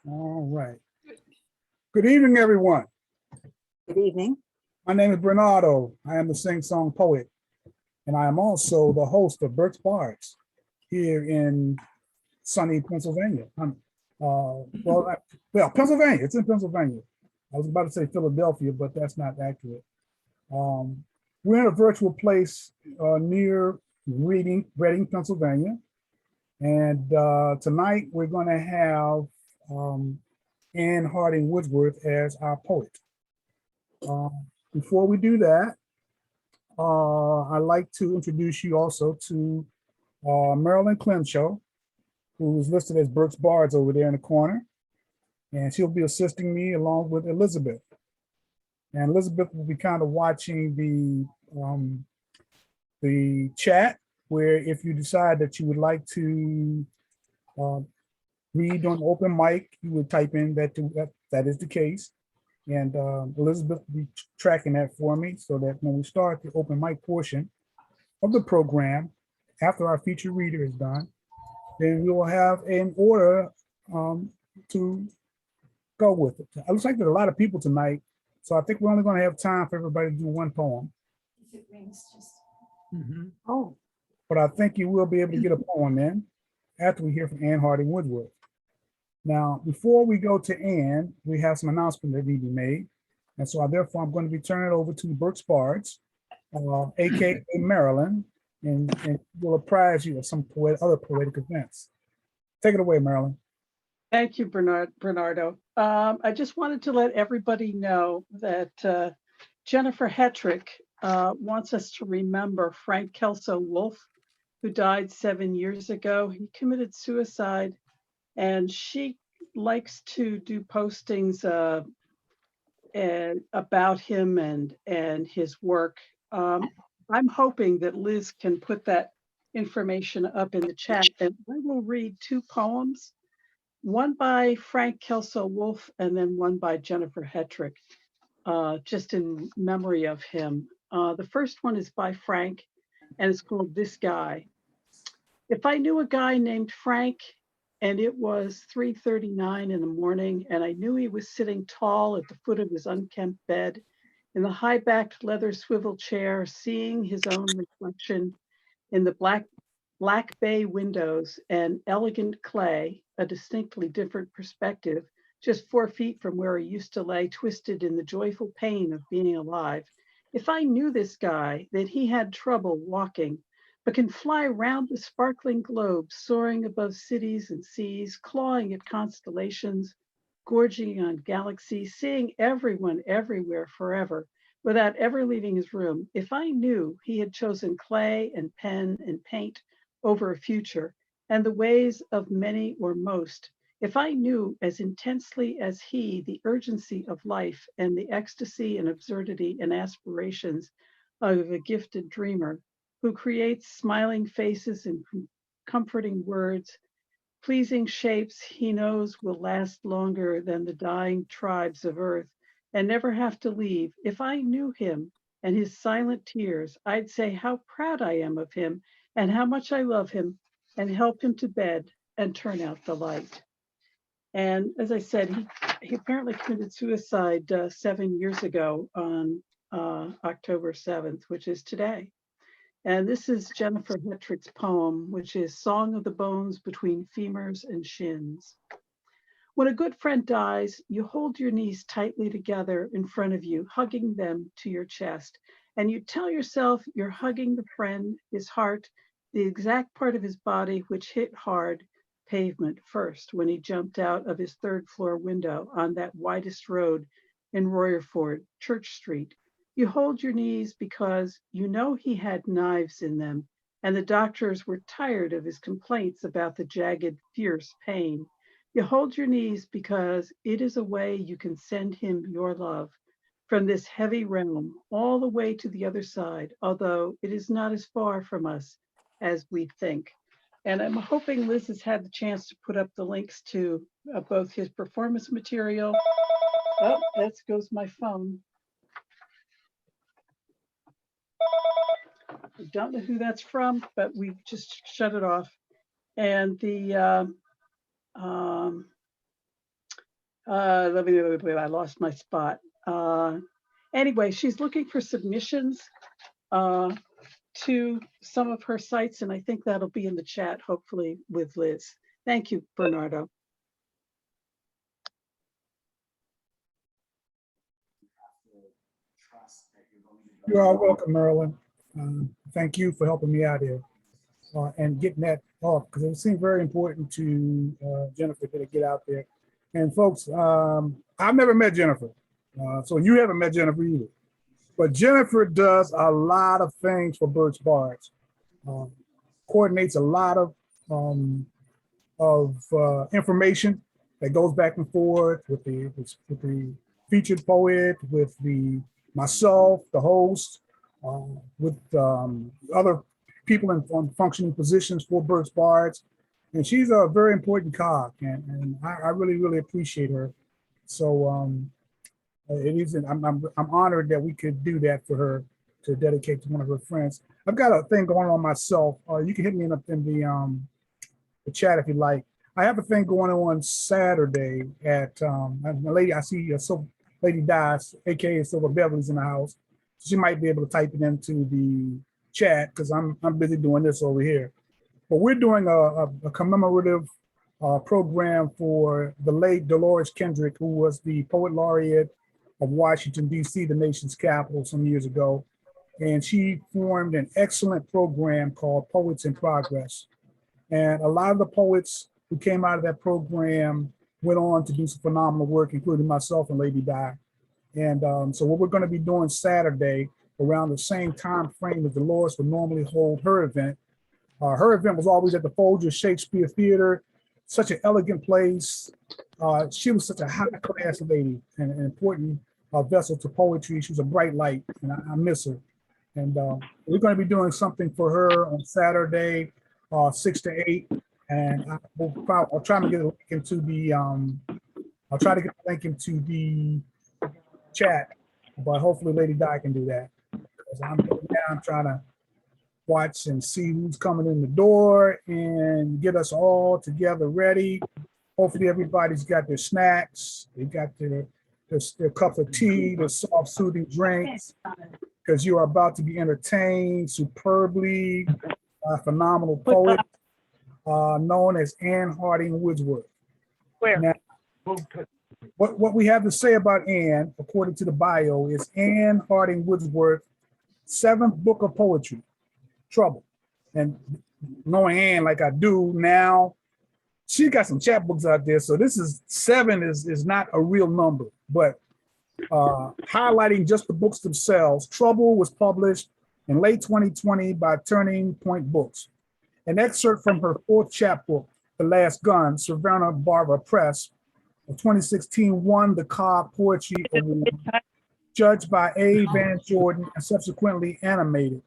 All right. Good evening, everyone. Good evening. My name is Bernardo. I am the sing-song poet, and I am also the host of Berks Bards here in sunny Pennsylvania. Pennsylvania. It's in Pennsylvania. I was about to say Philadelphia, but that's not accurate. We're in a virtual place near Reading, Pennsylvania. And tonight we're going to have Ann Harding Woodworth as our poet. Before we do that, I'd like to introduce you also to Marilyn Clemshaw, who is listed as Berks Bards over there in the corner. And she'll be assisting me along with Elizabeth. And Elizabeth will be kind of watching the chat, where if you decide that you would like to read on open mic, you would type in that is the case. And Elizabeth will be tracking that for me so that when we start the open mic portion of the program, after our featured reader is done, then we will have an order to go with it. It looks like there's a lot of people tonight, so I think we're only going to have time for everybody to do one poem. If it rings, just. Oh, But I think you will be able to get a poem in after we hear from Ann Harding Woodworth. Now, before we go to Ann, we have some announcements that need to be made. And so therefore, I'm going to be turning it over to Berks Bards, AKA Marilyn, and will apprise you of some other poetic events. Take it away, Marilyn. Thank you, Bernardo. I just wanted to let everybody know that Jennifer Hetrick wants us to remember Frank Kelso Wolf, who died 7 years ago. He committed suicide, and she likes to do postings about him and his work. I'm hoping that Liz can put that information up in the chat, and I will read two poems. One by Frank Kelso Wolf and then one by Jennifer Hetrick, just in memory of him. The first one is by Frank, and it's called This Guy. If I knew a guy named Frank and it was 3:39 in the morning and I knew he was sitting tall at the foot of his unkempt bed in the high-backed leather swivel chair, seeing his own reflection in the black bay windows and elegant clay, a distinctly different perspective, just 4 feet from where he used to lay twisted in the joyful pain of being alive. If I knew this guy, that he had trouble walking, but can fly around the sparkling globe, soaring above cities and seas, clawing at constellations, gorging on galaxies, seeing everyone everywhere forever, without ever leaving his room. If I knew he had chosen clay and pen and paint over a future, and the ways of many or most, if I knew as intensely as he the urgency of life and the ecstasy and absurdity and aspirations of a gifted dreamer who creates smiling faces and comforting words, pleasing shapes he knows will last longer than the dying tribes of earth and never have to leave, if I knew him and his silent tears, I'd say how proud I am of him and how much I love him and help him to bed and turn out the light. And as I said, he apparently committed suicide 7 years ago on October 7th, which is today. And this is Jennifer Hetrick's poem, which is Song of the Bones Between Femurs and Shins. When a good friend dies, you hold your knees tightly together in front of you, hugging them to your chest. And you tell yourself you're hugging the friend, his heart, the exact part of his body which hit hard pavement first when he jumped out of his third-floor window on that widest road in Royerford, Church Street. You hold your knees because you know he had knives in them, and the doctors were tired of his complaints about the jagged, fierce pain. You hold your knees because it is a way you can send him your love from this heavy realm all the way to the other side, although it is not as far from us as we think. And I'm hoping Liz has had the chance to put up the links to both his performance material. Oh, there goes my phone. I don't know who that's from, but we've just shut it off. And the I lost my spot. Anyway, she's looking for submissions to some of her sites, and I think that'll be in the chat, hopefully, with Liz. Thank you, Bernardo. You are welcome, Marilyn. Thank you for helping me out here and getting that off, because it seemed very important to Jennifer to get out there. And folks, I've never met Jennifer, so you haven't met Jennifer either. But Jennifer does a lot of things for Berks Bards. Coordinates a lot of information that goes back and forth with the featured poet, with myself, the host, with other people in functioning positions for Berks Bards. And she's a very important cog, and I really, really appreciate her. So it isn't, I'm honored that we could do that for her, to dedicate to one of her friends. I've got a thing going on myself. You can hit me in the chat if you like. I have a thing going on Saturday at the lady I see, Lady Dice, aka Silver Beverly's in the house. She might be able to type it into the chat, because I'm busy doing this over here. But we're doing a commemorative program for the late Dolores Kendrick, who was the poet laureate of Washington, D.C., the nation's capital, some years ago. And she formed an excellent program called Poets in Progress. And a lot of the poets who came out of that program went on to do some phenomenal work, including myself and Lady Di. And so what we're going to be doing Saturday, around the same time frame as Dolores would normally hold her event. Her event was always at the Folger Shakespeare Theater, such an elegant place. She was such a high-class lady and an important vessel to poetry. She was a bright light, and I miss her. And we're going to be doing something for her on Saturday, 6 to 8. And I'll try to get a link into the chat, but hopefully Lady Di can do that. Because I'm trying to watch and see who's coming in the door and get us all together ready. Hopefully everybody's got their snacks, they got their cup of tea, their soft soothing drinks, because you are about to be entertained superbly. A phenomenal poet known as Anne Harding Woodworth. Now, what we have to say about Anne, according to the bio, is Anne Harding Woodworth, 7th book of poetry, Trouble. And knowing Anne like I do now, she got some chapbooks out there. So this is 7 is not a real number, but highlighting just the books themselves, Trouble was published in late 2020 by Turning Point Books. An excerpt from her 4th chapbook, The Last Gun, Savannah Barbara Press, of 2016, won the Cobb Poetry Award, judged by A. Van Jordan and subsequently animated.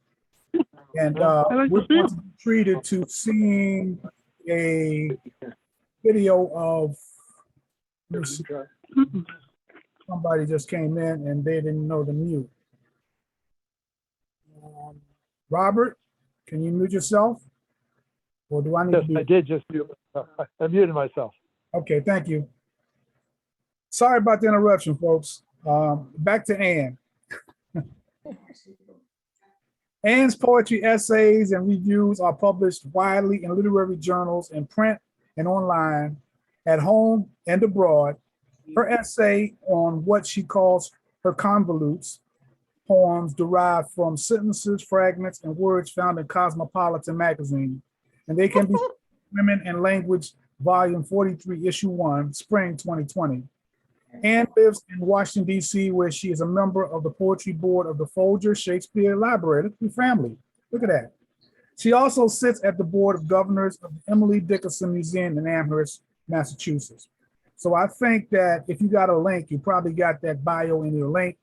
And we're going to be treated to seeing a video of, somebody just came in and they didn't know the mute. Robert, can you mute yourself? Or do I need to do? I did just mute myself. I muted myself. Okay, thank you. Sorry about the interruption, folks. Back to Anne. Anne's poetry, essays, and reviews are published widely in literary journals in print and online, at home and abroad. Her essay on what she calls her convolutes poems derived from sentences, fragments, and words found in Cosmopolitan magazine. And they can be Women and Language, Volume 43, Issue 1, Spring 2020. Anne lives in Washington, D.C., where she is a member of the Poetry Board of the Folger Shakespeare Library. Look at the family. Look at that. She also sits at the Board of Governors of the Emily Dickinson Museum in Amherst, Massachusetts. So I think that if you got a link, you probably got that bio in your link,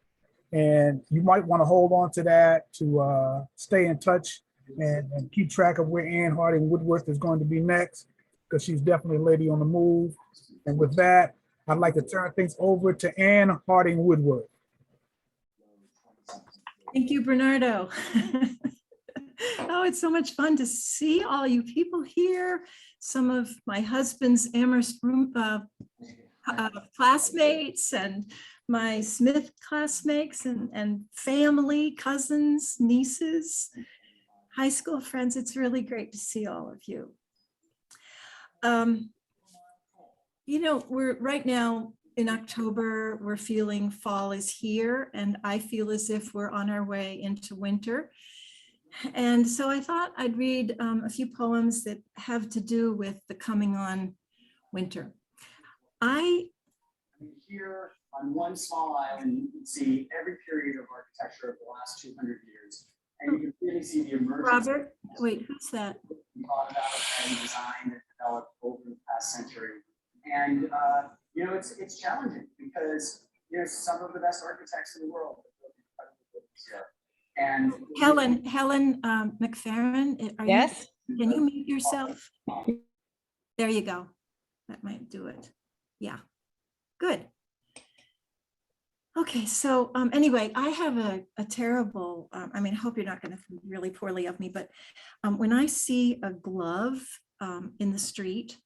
and you might want to hold on to that to stay in touch and keep track of where Anne Harding Woodworth is going to be next, because she's definitely a lady on the move. And with that, I'd like to turn things over to Anne Harding Woodworth. Thank you, Bernardo. Oh, it's so much fun to see all you people here. Some of my husband's Amherst classmates and my Smith classmates and family, cousins, nieces, high school friends. It's really great to see all of you. You know, we're right now in October, we're feeling fall is here, and I feel as if we're on our way into winter. And so I thought I'd read a few poems that have to do with the coming on winter. I'm here on one small island, you can see every period of architecture of the last 200 years. And you can really see the emergence. Robert, wait, who's that? Thought about and designed and developed over the past century. And, you know, it's challenging because, you know, some of the best architects in the world have here. And Helen McFerrin, are Yes. you, can you mute yourself? There you go. That might do it. Yeah, good. Okay, so anyway, I have a terrible, I mean, I hope you're not going to think really poorly of me, but when I see a glove in the street,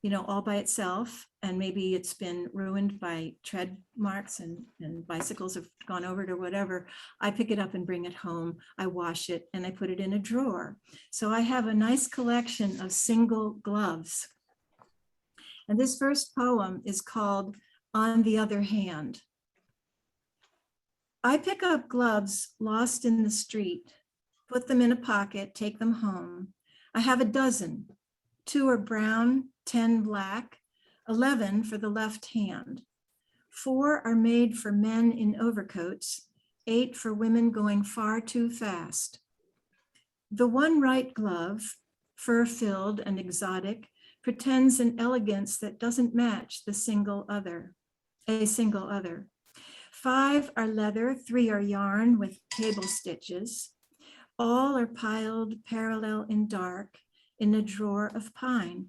you know, all by itself, and maybe it's been ruined by tread marks and bicycles have gone over it or whatever, I pick it up and bring it home. I wash it and I put it in a drawer. So I have a nice collection of single gloves. And this first poem is called On the Other Hand. I pick up gloves lost in the street, put them in a pocket, take them home. I have a dozen. 2 are brown, 10 black, 11 for the left hand. 4 are made for men in overcoats, 8 for women going far too fast. The one right glove, fur-filled and exotic, pretends an elegance that doesn't match a single other. 5 are leather, 3 are yarn with cable stitches. All are piled parallel in dark in a drawer of pine.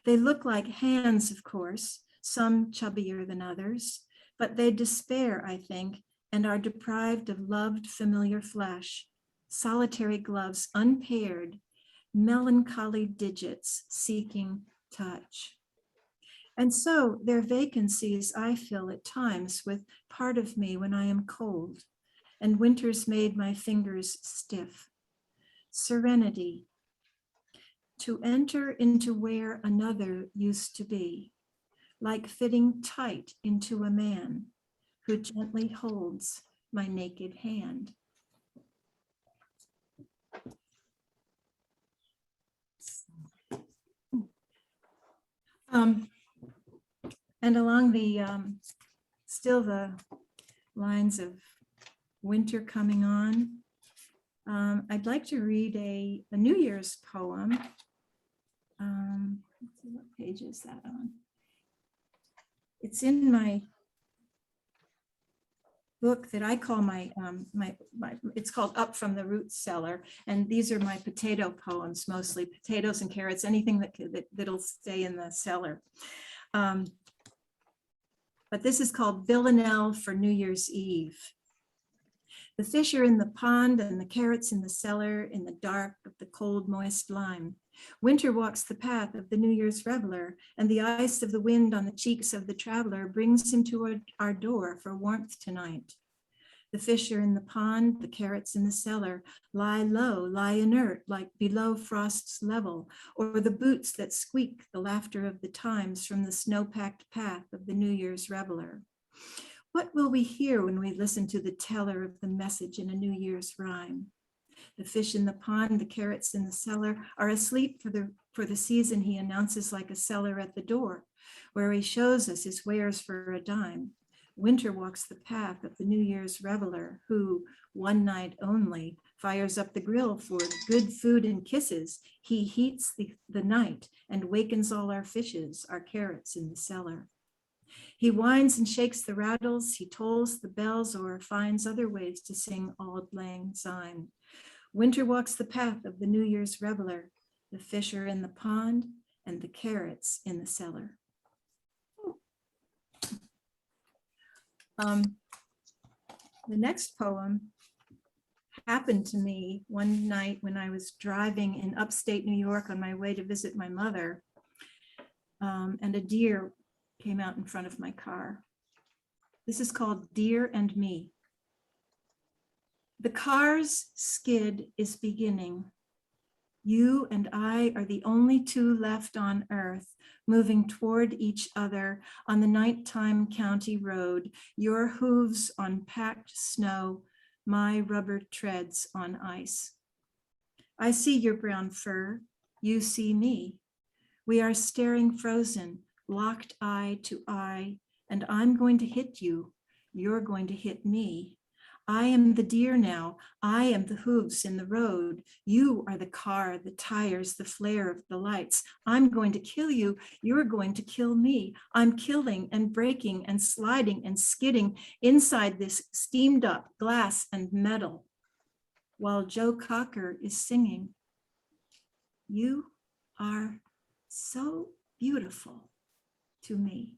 They look like hands, of course, some chubbier than others, but they despair, I think, and are deprived of loved familiar flesh. Solitary gloves unpaired, melancholy digits seeking touch. And so their vacancies I fill at times with part of me when I am cold, and winter's made my fingers stiff. Serenity, to enter into where another used to be, like fitting tight into a man who gently holds my naked hand. And along the, still the lines of winter coming on, I'd like to read a New Year's poem. Let's see, what page is that on? It's in my book that I call my, it's called Up from the Root Cellar. And these are my potato poems, mostly potatoes and carrots, anything that'll stay in the cellar. But this is called Villanelle for New Year's Eve. The fish are in the pond and the carrots in the cellar in the dark of the cold, moist lime. Winter walks the path of the New Year's reveler, and the ice of the wind on the cheeks of the traveler brings him to our door for warmth tonight. The fish are in the pond, the carrots in the cellar, lie low, lie inert, like below frost's level, or the boots that squeak the laughter of the times from the snow-packed path of the New Year's reveler. What will we hear when we listen to the teller of the message in a New Year's rhyme? The fish in the pond, the carrots in the cellar are asleep for the season, he announces like a seller at the door, where he shows us his wares for a dime. Winter walks the path of the New Year's reveler who, one night only, fires up the grill for good food and kisses. He heats the night and wakens all our fishes, our carrots in the cellar. He winds and shakes the rattles, he tolls the bells or finds other ways to sing Auld Lang Syne. Winter walks the path of the New Year's reveler, the fish are in the pond and the carrots in the cellar. The next poem happened to me one night when I was driving in upstate New York on my way to visit my mother, and a deer came out in front of my car. This is called Dear and Me. The car's skid is beginning. You and I are the only two left on earth, moving toward each other on the nighttime county road, your hooves on packed snow, my rubber treads on ice. I see your brown fur, you see me. We are staring frozen, locked eye to eye, and I'm going to hit you. You're going to hit me. I am the deer now. I am the hooves in the road. You are the car, the tires, the flare of the lights. I'm going to kill you. You're going to kill me. I'm killing and breaking and sliding and skidding inside this steamed up glass and metal while Joe Cocker is singing. You are so beautiful to me.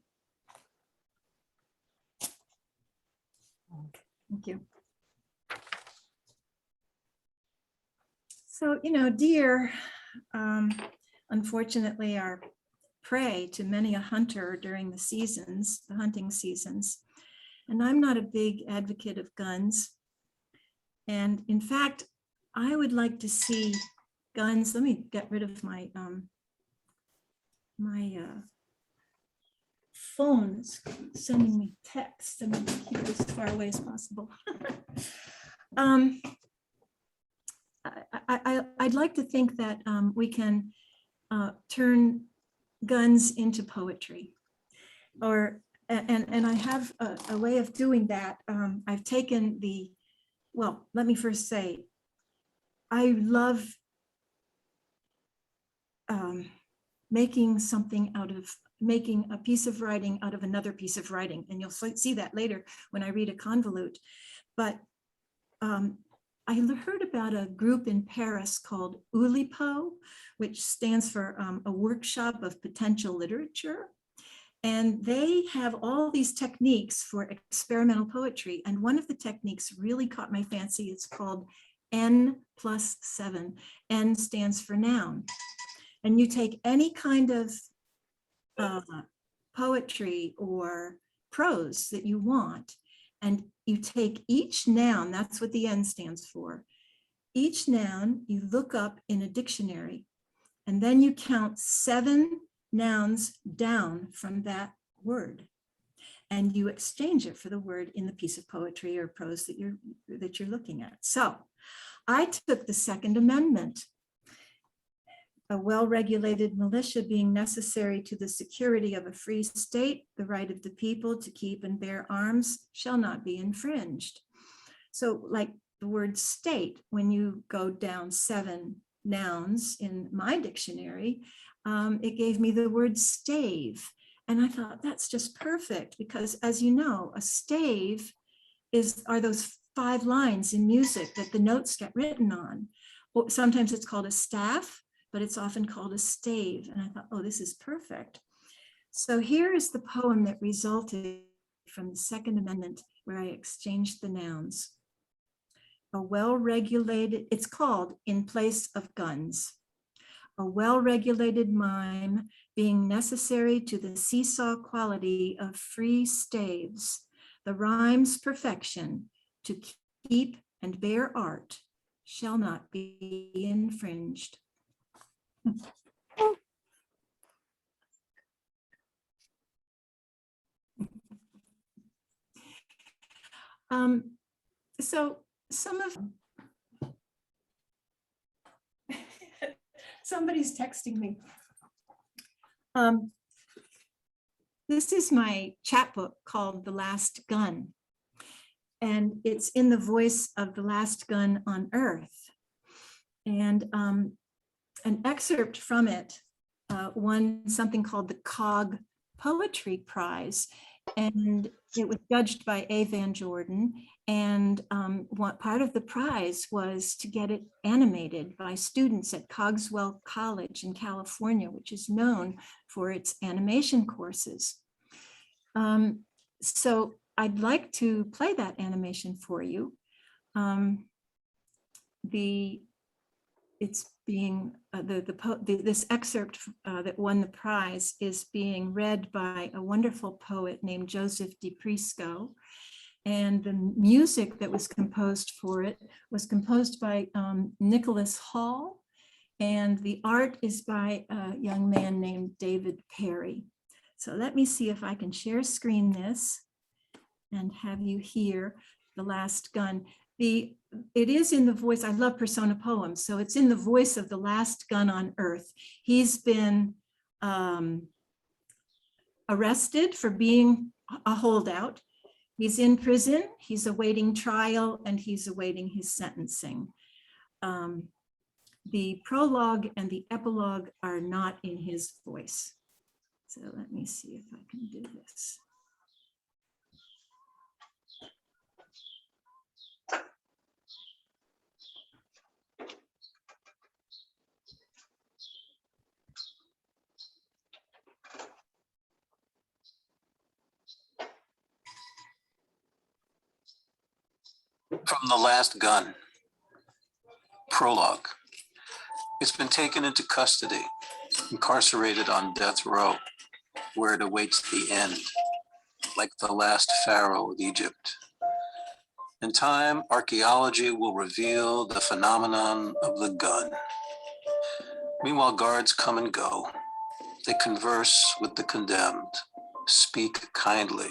Thank you. So, deer, unfortunately, are prey to many a hunter during the hunting seasons. And I'm not a big advocate of guns. And in fact, I would like to see guns. Let me get rid of my phone is sending me text. I'm going to keep it as far away as possible. I'd like to think that we can turn guns into poetry, and I have a way of doing that. I've taken let me first say, I love making a piece of writing out of another piece of writing, and you'll see that later when I read a convolute. But I heard about a group in Paris called Oulipo, which stands for a workshop of potential literature. And they have all these techniques for experimental poetry. And one of the techniques really caught my fancy. It's called N+7. N stands for noun. And you take any kind of poetry or prose that you want, and you take each noun, that's what the N stands for. Each noun you look up in a dictionary, and then you count 7 nouns down from that word, and you exchange it for the word in the piece of poetry or prose that you're looking at. So I took the Second Amendment. A well-regulated militia being necessary to the security of a free state, the right of the people to keep and bear arms shall not be infringed. So like the word state, when you go down 7 nouns in my dictionary, it gave me the word stave. And I thought that's just perfect because, as you know, a stave are those 5 lines in music that the notes get written on. Well, sometimes it's called a staff, but it's often called a stave. And I thought, oh, this is perfect. So here is the poem that resulted from the Second Amendment, where I exchanged the nouns. A well-regulated, it's called In Place of Guns. A well-regulated mime being necessary to the seesaw quality of free staves, the rhyme's perfection to keep and bear art shall not be infringed. So some of somebody's texting me. This is my chapbook called The Last Gun, and it's in the voice of the last gun on Earth. And an excerpt from it won something called the COG Poetry Prize, and it was judged by A. Van Jordan. And what part of the prize was to get it animated by students at Cogswell College in California, which is known for its animation courses. So I'd like to play that animation for you. it's being, this excerpt that won the prize is being read by a wonderful poet named Joseph DiPrisco. And the music that was composed for it was composed by Nicholas Hall. And the art is by a young man named David Perry. So let me see if I can share screen this and have you hear The Last Gun. It is in the voice, I love persona poems, so it's in the voice of the last gun on earth. He's been arrested for being a holdout. He's in prison, he's awaiting trial, and he's awaiting his sentencing. The prologue and the epilogue are not in his voice. So let me see if I can do this. From The Last Gun. Prologue. It's been taken into custody, incarcerated on death row, where it awaits the end, like the last pharaoh of Egypt. In time, archaeology will reveal the phenomenon of the gun. Meanwhile, guards come and go. They converse with the condemned, speak kindly,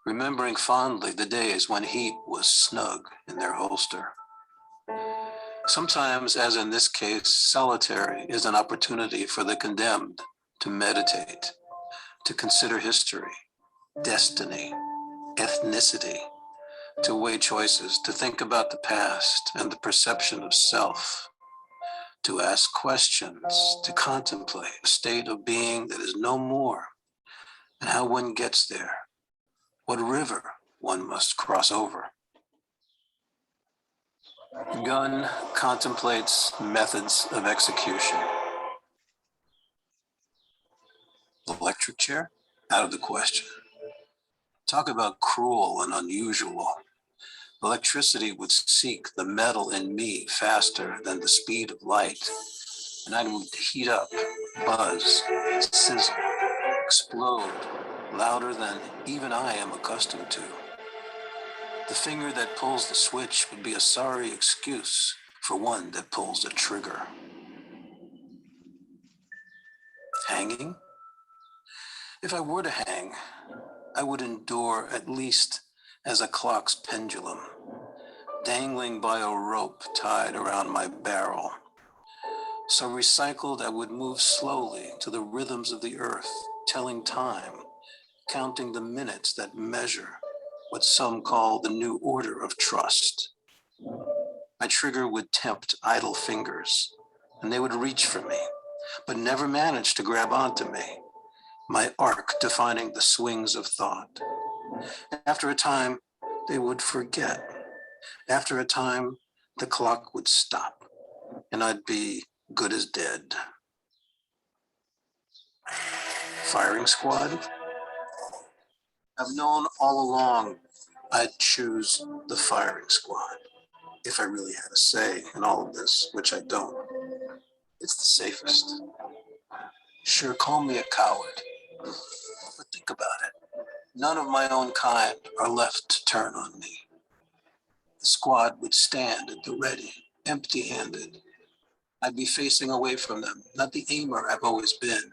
remembering fondly the days when heat was snug in their holster. Sometimes, as in this case, solitary is an opportunity for the condemned to meditate, to consider history, destiny, ethnicity, to weigh choices, to think about the past and the perception of self, to ask questions, to contemplate a state of being that is no more, and how one gets there, what river one must cross over. Gun contemplates methods of execution. Electric chair? Out of the question. Talk about cruel and unusual. Electricity would seek the metal in me faster than the speed of light, and I would heat up, buzz, sizzle, explode, louder than even I am accustomed to. The finger that pulls the switch would be a sorry excuse for one that pulls the trigger. Hanging? If I were to hang, I would endure at least as a clock's pendulum, dangling by a rope tied around my barrel. So recycled, I would move slowly to the rhythms of the earth, telling time, counting the minutes that measure what some call the new order of trust. My trigger would tempt idle fingers, and they would reach for me, but never manage to grab onto me, my arc defining the swings of thought. After a time, they would forget. After a time, the clock would stop, and I'd be good as dead. Firing squad? I've known all along I'd choose the firing squad, if I really had a say in all of this, which I don't. It's the safest. Sure, call me a coward, but think about it. None of my own kind are left to turn on me. The squad would stand at the ready, empty-handed. I'd be facing away from them, not the aimer I've always been.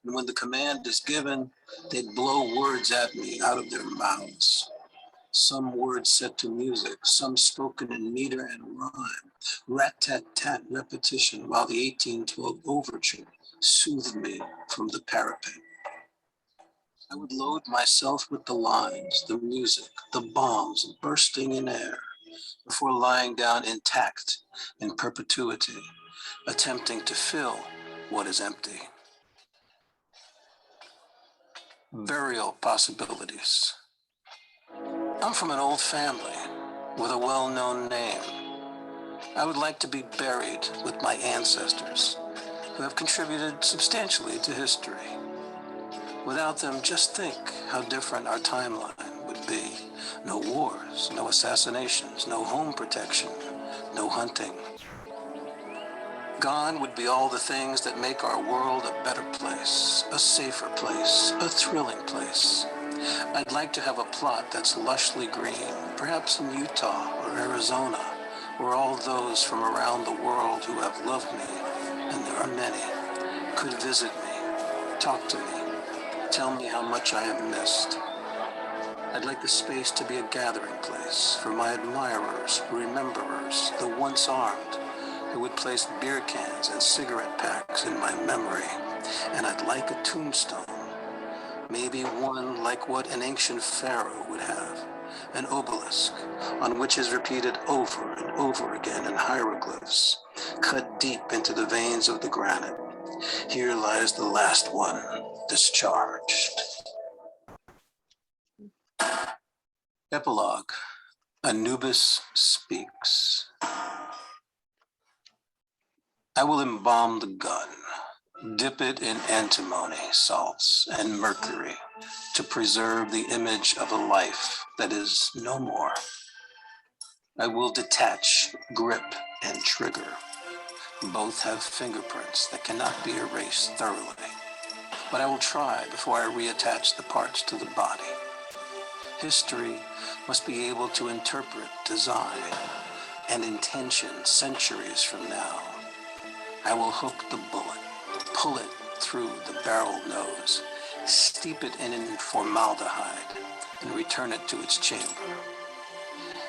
And when the command is given, they'd blow words at me out of their mouths. Some words set to music, some spoken in meter and rhyme, rat-tat-tat repetition, while the 1812 overture soothed me from the parapet. I would load myself with the lines, the music, the bombs bursting in air, before lying down intact in perpetuity, attempting to fill what is empty. Burial possibilities. I'm from an old family with a well-known name. I would like to be buried with my ancestors who have contributed substantially to history. Without them, just think how different our timeline would be. No wars, no assassinations, no home protection, no hunting. Gone would be all the things that make our world a better place, a safer place, a thrilling place. I'd like to have a plot that's lushly green, perhaps in Utah or Arizona, where all those from around the world who have loved me, and there are many, could visit me, talk to me, tell me how much I have missed. I'd like the space to be a gathering place for my admirers, rememberers, the once armed, who would place beer cans and cigarette packs in my memory. And I'd like a tombstone, maybe one like what an ancient pharaoh would have, an obelisk on which is repeated over and over again in hieroglyphs, cut deep into the veins of the granite. Here lies the last one, discharged. Epilogue. Anubis speaks. I will embalm the gun, dip it in antimony, salts, and mercury to preserve the image of a life that is no more. I will detach grip and trigger. Both have fingerprints that cannot be erased thoroughly, but I will try before I reattach the parts to the body. History must be able to interpret design and intention centuries from now. I will hook the bullet, pull it through the barrel nose, steep it in formaldehyde, and return it to its chamber.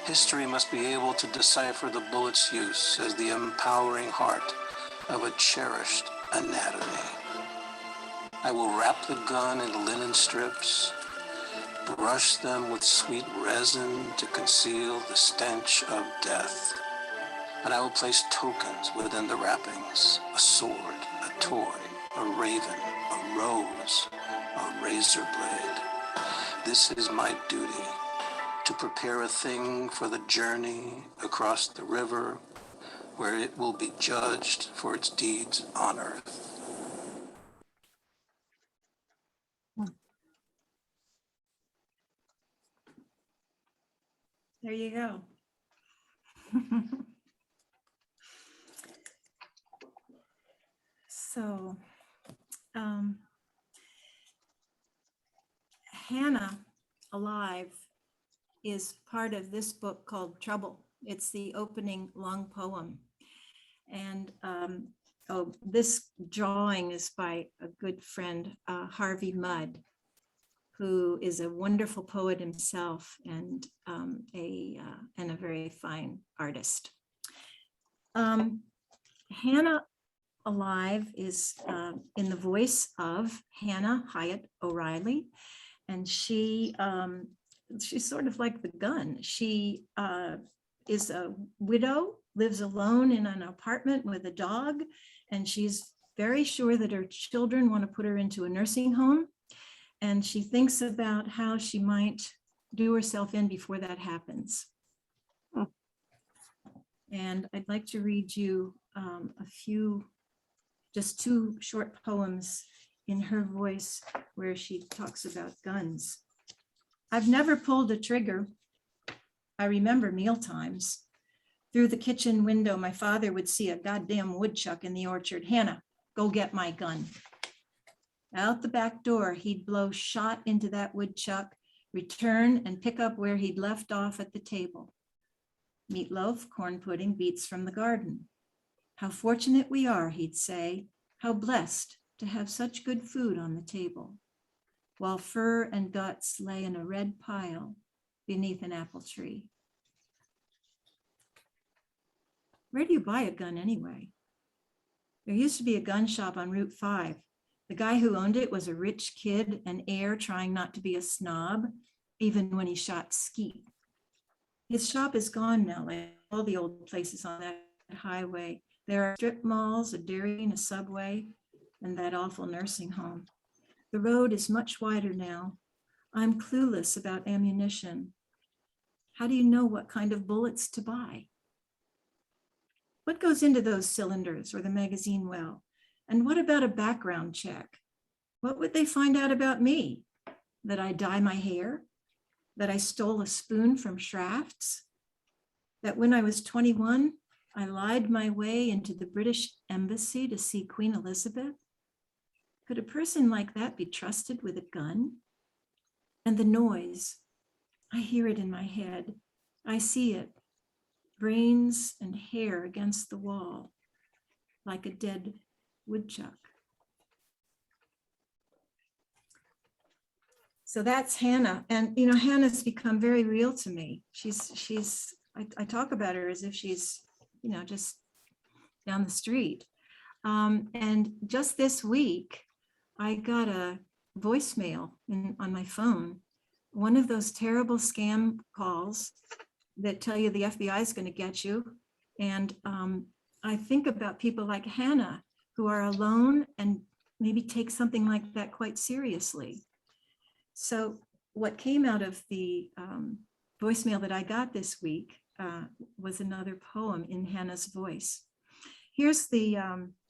History must be able to decipher the bullet's use as the empowering heart of a cherished anatomy. I will wrap the gun in linen strips, brush them with sweet resin to conceal the stench of death. And I will place tokens within the wrappings, a sword, a toy, a raven, a rose, a razor blade. This is my duty, to prepare a thing for the journey across the river where it will be judged for its deeds on earth. There you go. So, Hannah Alive is part of this book called Trouble. It's the opening long poem. And this drawing is by a good friend, Harvey Mudd, who is a wonderful poet himself and a very fine artist. Hannah Alive is in the voice of Hannah Hyatt O'Reilly, and she's sort of like the gun. She is a widow, lives alone in an apartment with a dog, and she's very sure that her children want to put her into a nursing home. And she thinks about how she might do herself in before that happens. And I'd like to read you just two short poems in her voice where she talks about guns. I've never pulled a trigger. I remember meal times. Through the kitchen window, my father would see a goddamn woodchuck in the orchard. Hannah, go get my gun. Out the back door, he'd blow shot into that woodchuck, return and pick up where he'd left off at the table. Meatloaf, corn pudding, beets from the garden. How fortunate we are, he'd say, how blessed to have such good food on the table, while fur and guts lay in a red pile beneath an apple tree. Where do you buy a gun anyway? There used to be a gun shop on Route 5. The guy who owned it was a rich kid, an heir trying not to be a snob, even when he shot skeet. His shop is gone now, like all the old places on that highway. There are strip malls, a dairy, and a Subway, and that awful nursing home. The road is much wider now. I'm clueless about ammunition. How do you know what kind of bullets to buy? What goes into those cylinders or the magazine well? And what about a background check? What would they find out about me? That I dye my hair? That I stole a spoon from Shraft's? That when I was 21, I lied my way into the British embassy to see Queen Elizabeth. Could a person like that be trusted with a gun? And the noise, I hear it in my head. I see it, brains and hair against the wall, like a dead woodchuck. So that's Hannah. And, you know, Hannah's become very real to me. I talk about her as if she's, you know, just down the street. And just this week, I got a voicemail on my phone, one of those terrible scam calls that tell you the FBI is going to get you. And I think about people like Hannah who are alone and maybe take something like that quite seriously. So what came out of the voicemail that I got this week was another poem in Hannah's voice. Here's the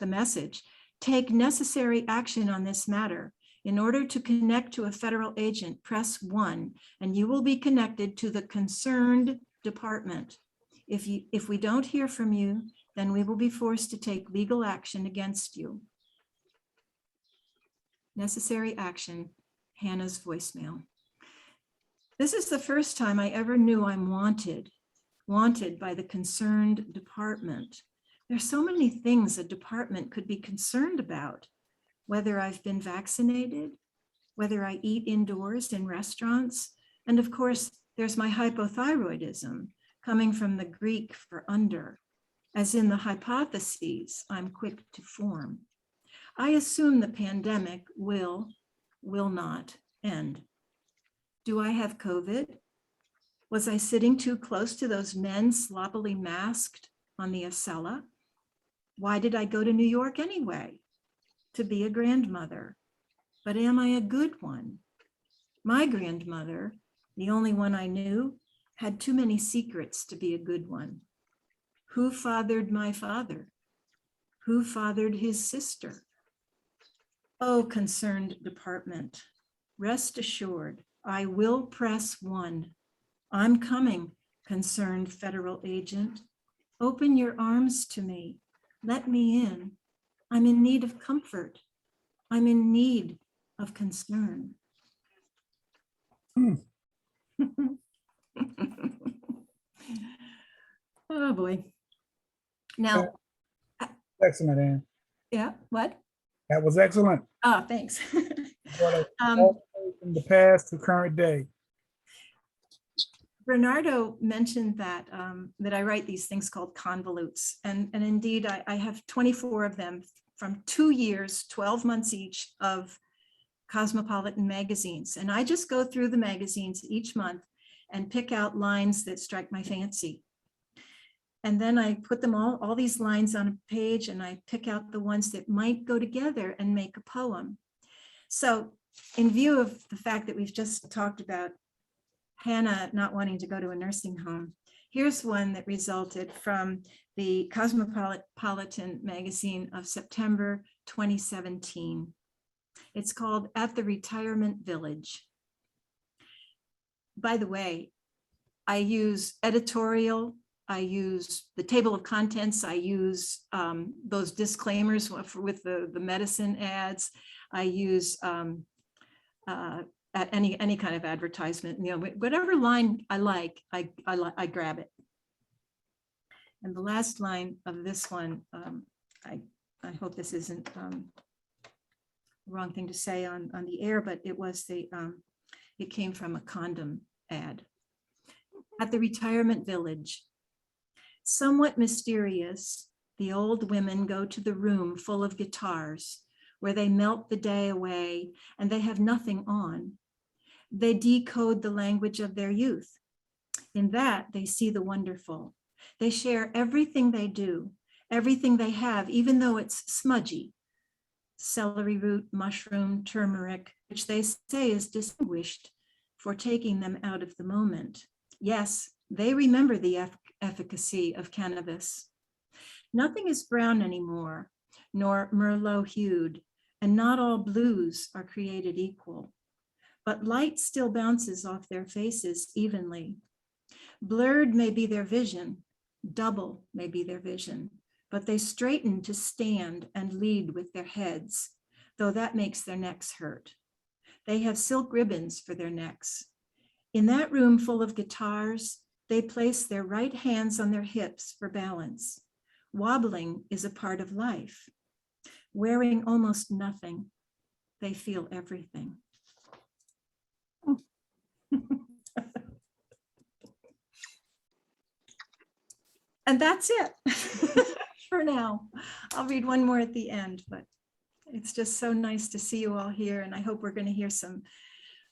message. Take necessary action on this matter. In order to connect to a federal agent, press 1, and you will be connected to the concerned department. If we don't hear from you, then we will be forced to take legal action against you. Necessary action, Hannah's voicemail. This is the first time I ever knew I'm wanted by the concerned department. There's so many things a department could be concerned about, whether I've been vaccinated, whether I eat indoors in restaurants, and of course, there's my hypothyroidism, coming from the Greek for under, as in the hypotheses I'm quick to form. I assume the pandemic will not end. Do I have COVID? Was I sitting too close to those men sloppily masked on the Acela? Why did I go to New York anyway? To be a grandmother. But am I a good one? My grandmother, the only one I knew, had too many secrets to be a good one. Who fathered my father? Who fathered his sister? Oh, concerned department, rest assured, I will press 1. I'm coming, concerned federal agent. Open your arms to me. Let me in. I'm in need of comfort. I'm in need of concern. Oh boy. Now, Excellent, Ann. yeah, what? That was excellent. Oh, thanks. Brought us all the way from the past to current day. Bernardo mentioned that that I write these things called convolutes, and indeed I have 24 of them from 2 years, 12 months each of Cosmopolitan magazines, and I just go through the magazines each month and pick out lines that strike my fancy. And then I put them all these lines on a page, and I pick out the ones that might go together and make a poem. So in view of the fact that we've just talked about Hannah not wanting to go to a nursing home, here's one that resulted from the Cosmopolitan magazine of September 2017. It's called At the Retirement Village. By the way, I use editorial, I use the table of contents, I use those disclaimers with the medicine ads, I use any kind of advertisement, you know, whatever line I like, I grab it. And the last line of this one, I hope this isn't the wrong thing to say on the air, but it was it came from a condom ad. At the retirement village, somewhat mysterious, the old women go to the room full of guitars where they melt the day away and they have nothing on. They decode the language of their youth. In that, they see the wonderful. They share everything they do, everything they have, even though it's smudgy. Celery root, mushroom, turmeric, which they say is distinguished for taking them out of the moment. Yes, they remember the efficacy of cannabis. Nothing is brown anymore, nor Merlot hued, and not all blues are created equal. But light still bounces off their faces evenly. Blurred may be their vision, Double may be their vision, but they straighten to stand and lead with their heads, though that makes their necks hurt. They have silk ribbons for their necks. In that room full of guitars, they place their right hands on their hips for balance. Wobbling is a part of life. Wearing almost nothing, they feel everything. And that's it for now. I'll read one more at the end, but it's just so nice to see you all here. And I hope we're going to hear some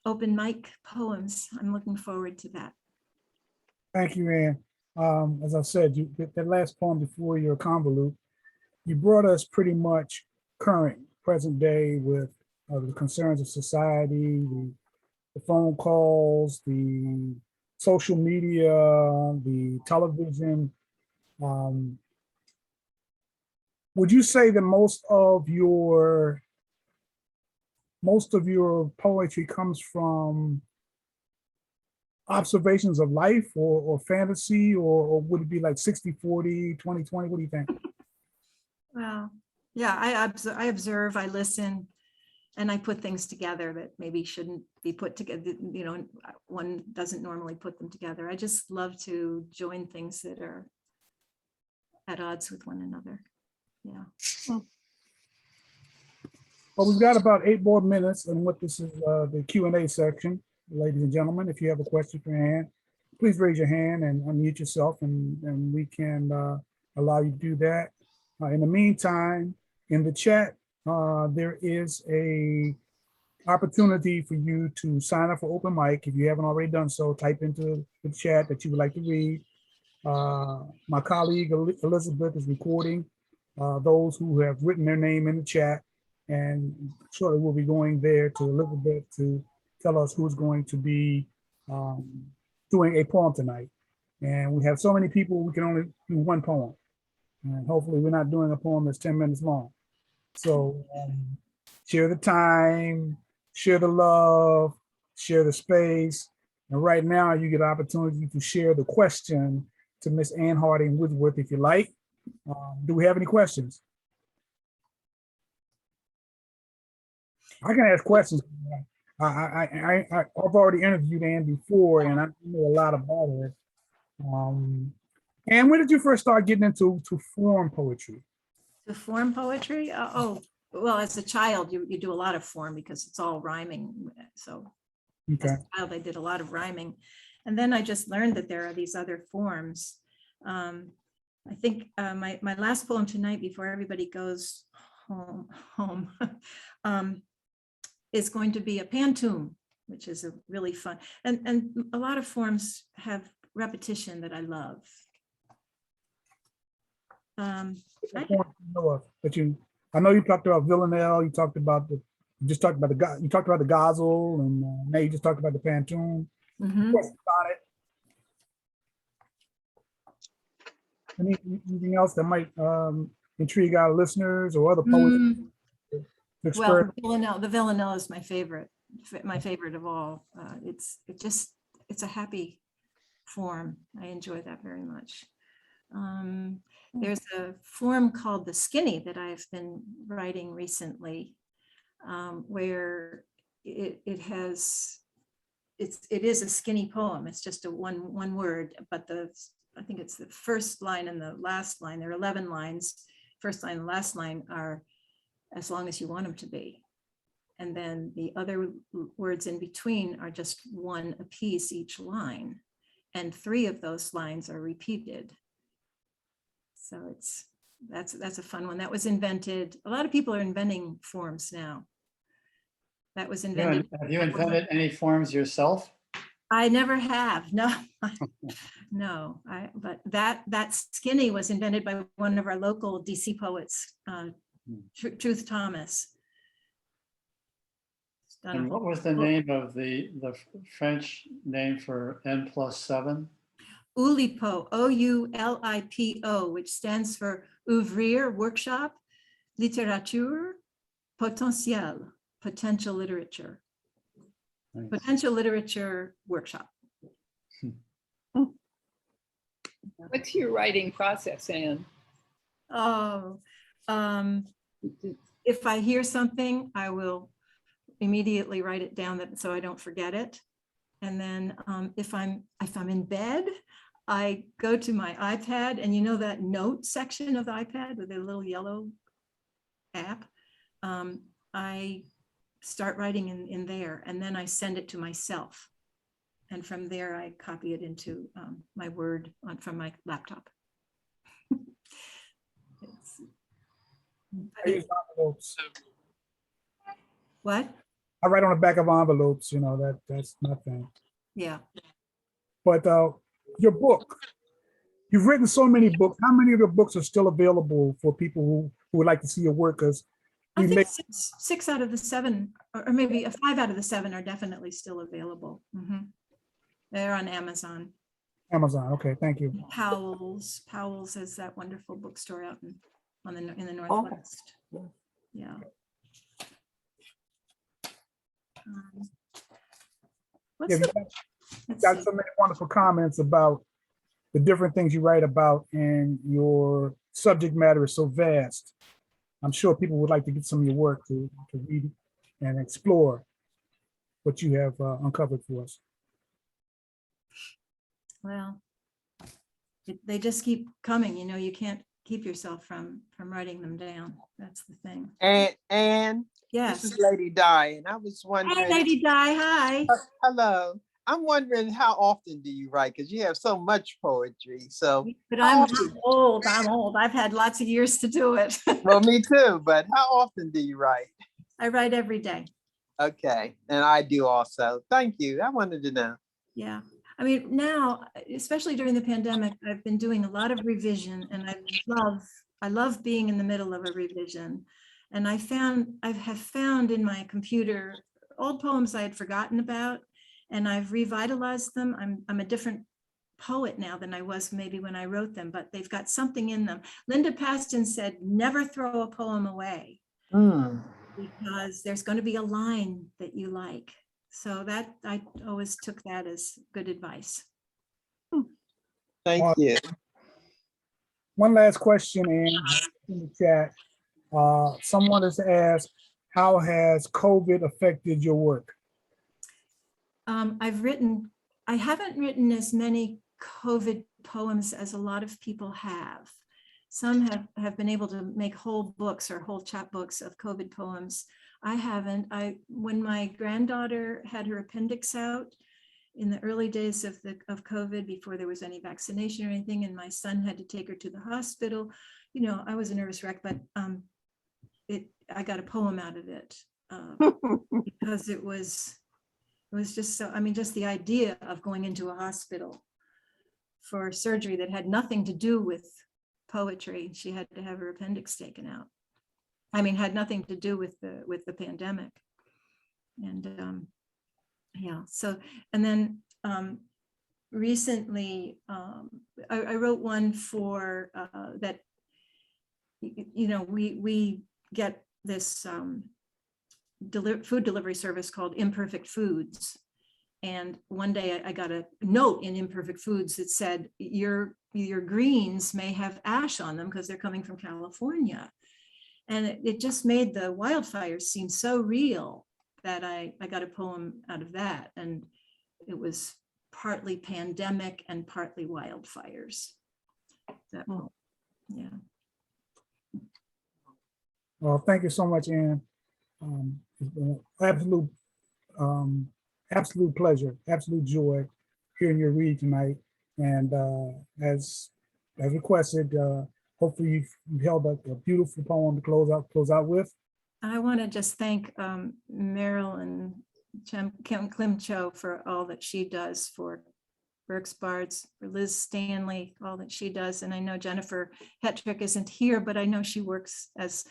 open mic poems. I'm looking forward to that. Thank you, Ann. As I said, that last poem before your convolute, you brought us pretty much current, present day with the concerns of society, the phone calls, the social media, the television. Would you say that most of your poetry comes from observations of life or fantasy, or would it be like 60-40, 20-20? What do you think? Well, yeah, I observe, I listen, and I put things together that maybe shouldn't be put together. You know, one doesn't normally put them together. I just love to join things that are at odds with one another. Yeah. Well, we've got about 8 more minutes, and what this is the Q&A section. Ladies and gentlemen, if you have a question for Ann, please raise your hand and unmute yourself, and we can allow you to do that. In the meantime, in the chat, there is a opportunity for you to sign up for open mic. If you haven't already done so, type into the chat that you would like to read. My colleague Elizabeth is recording those who have written their name in the chat, and shortly we'll be going there to Elizabeth to tell us who's going to be doing a poem tonight. And we have so many people, we can only do one poem. And hopefully we're not doing a poem that's 10 minutes long. So share the time, share the love, share the space. And right now you get an opportunity to share the question to Miss Ann Harding Woodworth if you like. Do we have any questions? I can ask questions. I've already interviewed Ann before, and I know a lot about her. And when did you first start getting into form poetry? To form poetry? Well, as a child, you do a lot of form because it's all rhyming. So Okay. as a child, I did a lot of rhyming. And then I just learned that there are these other forms. I think my last poem tonight, before everybody goes home is going to be a pantoum, which is a really fun, and a lot of forms have repetition that I love. I know you talked about Villanelle, you talked about the gazelle, and now you just talked about the pantoum. Mhm. Anything else that might intrigue our listeners or other poets? Well, the Villanelle is my favorite of all. It's a happy form. I enjoy that very much. There's a form called the skinny that I've been writing recently, where it is a skinny poem. It's just a one word, but I think it's the first line and the last line. There are 11 lines. First line and last line are as long as you want them to be. And then the other words in between are just one apiece each line. And 3 of those lines are repeated. So that's a fun one. That was invented. A lot of people are inventing forms now. That was invented. Have you invented any forms yourself? I never have. No, no. But that skinny was invented by one of our local DC poets, Truth Thomas. And what was the name of the French name for N+7? Oulipo, O-U-L-I-P-O, which stands for Ouvrir, Workshop, Littérature, Potentielle, Potential Literature. Nice. Potential Literature Workshop. What's your writing process, Anne? Oh, if I hear something, I will immediately write it down so I don't forget it. And then if I'm in bed, I go to my iPad, and you know that note section of the iPad with the little yellow app. I start writing in there, and then I send it to myself. And from there, I copy it into my Word from my laptop. I use envelopes. What? I write on the back of envelopes, you know, that's my thing. Yeah. But your book, you've written so many books. How many of your books are still available for people who would like to see your work? Because I we think make, six out of the seven, or maybe 5 out of the 7 are definitely still available. They're on Amazon. Amazon. Okay, thank you. Powell's has that wonderful bookstore out in the Northwest. Yeah. What's Yeah, the, you let's got see. so many wonderful comments about the different things you write about, and your subject matter is so vast. I'm sure people would like to get some of your work to read and explore what you have uncovered for us. Well, they just keep coming, you know, you can't keep yourself from writing them down. That's the thing. And Yes. this is Lady Di, and I was Hi, wondering. Lady Di, hi. Hello. I'm wondering, how often do you write? Because you have so much poetry. So, But how I'm often- old, I've had lots of years to do it. well, me too. But how often do you write? I write every day. Okay, and I do also. Thank you. I wanted to know. Yeah. I mean, now, especially during the pandemic, I've been doing a lot of revision, and I love being in the middle of a revision. And I have found in my computer old poems I had forgotten about, and I've revitalized them. I'm a different poet now than I was maybe when I wrote them, but they've got something in them. Linda Paston said, never throw a poem away, because there's going to be a line that you like. So that I always took that as good advice. Thank you. One last question, Anne, in the chat. Someone has asked, how has COVID affected your work? I haven't written as many COVID poems as a lot of people have. Some have been able to make whole books or whole chapbooks of COVID poems. I haven't. When my granddaughter had her appendix out in the early days of COVID, before there was any vaccination or anything, and my son had to take her to the hospital, you know, I was a nervous wreck, but I got a poem out of it because it was just so, I mean, just the idea of going into a hospital for surgery that had nothing to do with poetry. She had to have her appendix taken out. I mean, had nothing to do with the pandemic. And yeah, so, and then recently I wrote one for that, you know, we get this food delivery service called Imperfect Foods. And one day I got a note in Imperfect Foods that said, your greens may have ash on them because they're coming from California. And it just made the wildfires seem so real that I got a poem out of that. And it was partly pandemic and partly wildfires. That poem. Yeah. Well, thank you so much, Anne. It's been an absolute pleasure, absolute joy hearing your read tonight. And as requested, hopefully you've held up a beautiful poem to close out with. I want to just thank Meryl and Kim Cho for all that she does for Berks Bards, for Liz Stanley, all that she does. And I know Jennifer Hetrick isn't here, but I know she works, as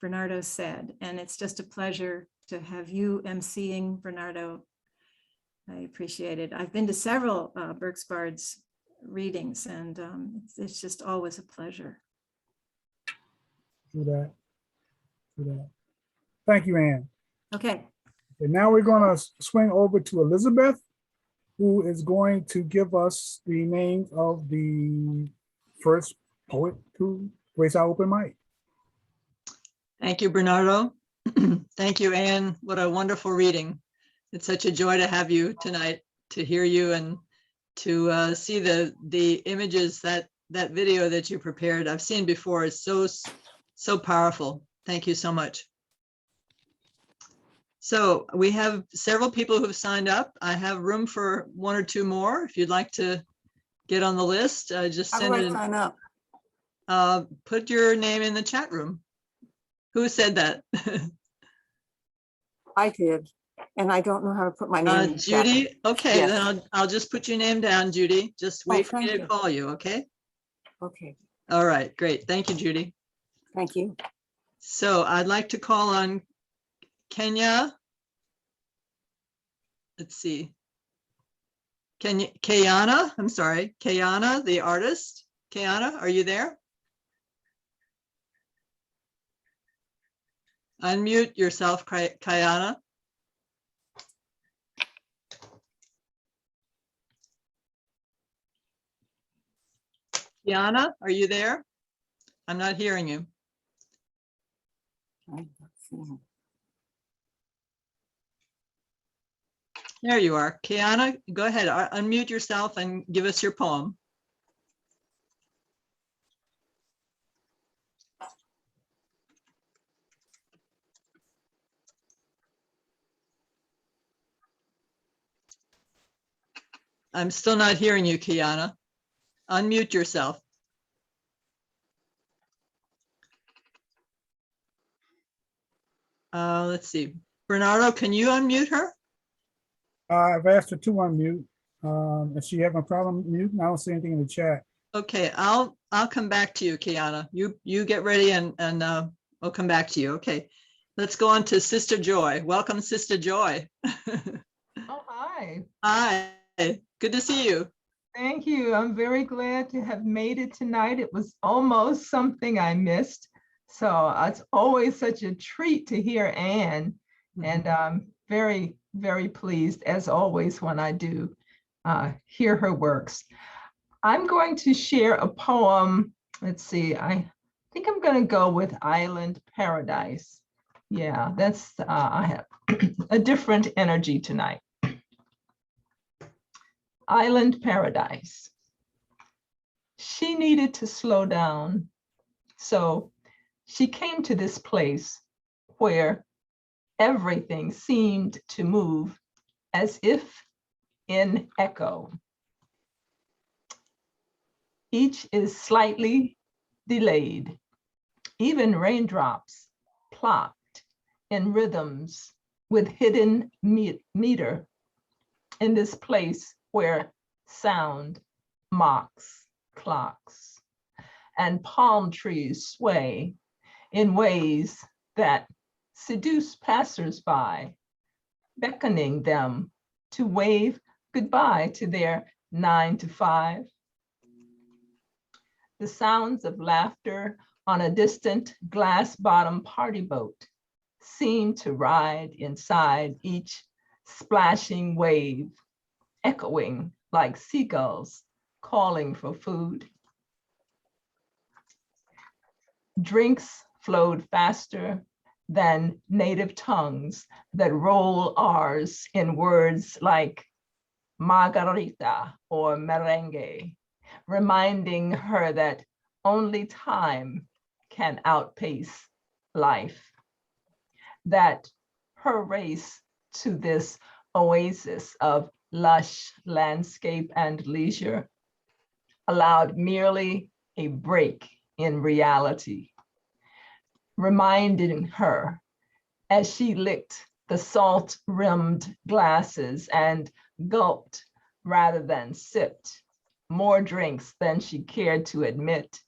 Bernardo said, and it's just a pleasure to have you emceeing, Bernardo. I appreciate it. I've been to several Berks Bards readings, and it's just always a pleasure. Do that. Thank you, Anne. Okay. And now we're going to swing over to Elizabeth. who is going to give us the name of the first poet to raise our open mic. Thank you, Bernardo. Thank you, Anne. What a wonderful reading. It's such a joy to have you tonight, to hear you and to see the images, that video that you prepared. I've seen before. It's so powerful. Thank you so much. So we have several people who've signed up. I have room for one or two more. If you'd like to get on the list, just How send do I it. sign up? Put your name in the chat room. Who said that? I did, and I don't know how to put my name in the chat. Judy? Okay, Yes. then I'll just put your name down, Judy. Just Oh, wait for me thank to you. call you, okay? Okay, All right, great. Thank you, Judy. thank you. So I'd like to call on Kenya. Let's see. Kayana, I'm sorry, Kayana, the artist. Kayana, are you there? Unmute yourself, Kayana. Kayana, are you there? I'm not hearing you. I'm not seeing. There you are. Kayana, go ahead, unmute yourself and give us your poem. I'm still not hearing you, Kiana. Unmute yourself. Let's see. Bernardo, can you unmute her? I've asked her to unmute. Is she having a problem muting? I don't see anything in the chat. Okay, I'll come back to you, Kiana. You get ready and I'll come back to you. Okay, let's go on to Sister Joy. Welcome, Sister Joy. Oh, hi. Hi, good to see you. Thank you. I'm very glad to have made it tonight. It was almost something I missed. So it's always such a treat to hear Anne. And I'm very, very pleased, as always, when I do hear her works. I'm going to share a poem. Let's see, I think I'm going to go with Island Paradise. Yeah, that's, I have a different energy tonight. Island Paradise. She needed to slow down, so she came to this place where everything seemed to move as if in echo. Each is slightly delayed, even raindrops plopped in rhythms with hidden meter in this place where sound mocks clocks and palm trees sway in ways that seduce passersby, beckoning them to wave goodbye to their 9 to 5. The sounds of laughter on a distant glass-bottom party boat seem to ride inside each splashing wave, echoing like seagulls calling for food. Drinks flowed faster than native tongues that roll R's in words like margarita or merengue, reminding her that only time can outpace life, that her race to this oasis of lush landscape and leisure allowed merely a break in reality, reminding her as she licked the salt-rimmed glasses and gulped rather than sipped more drinks than she cared to admit,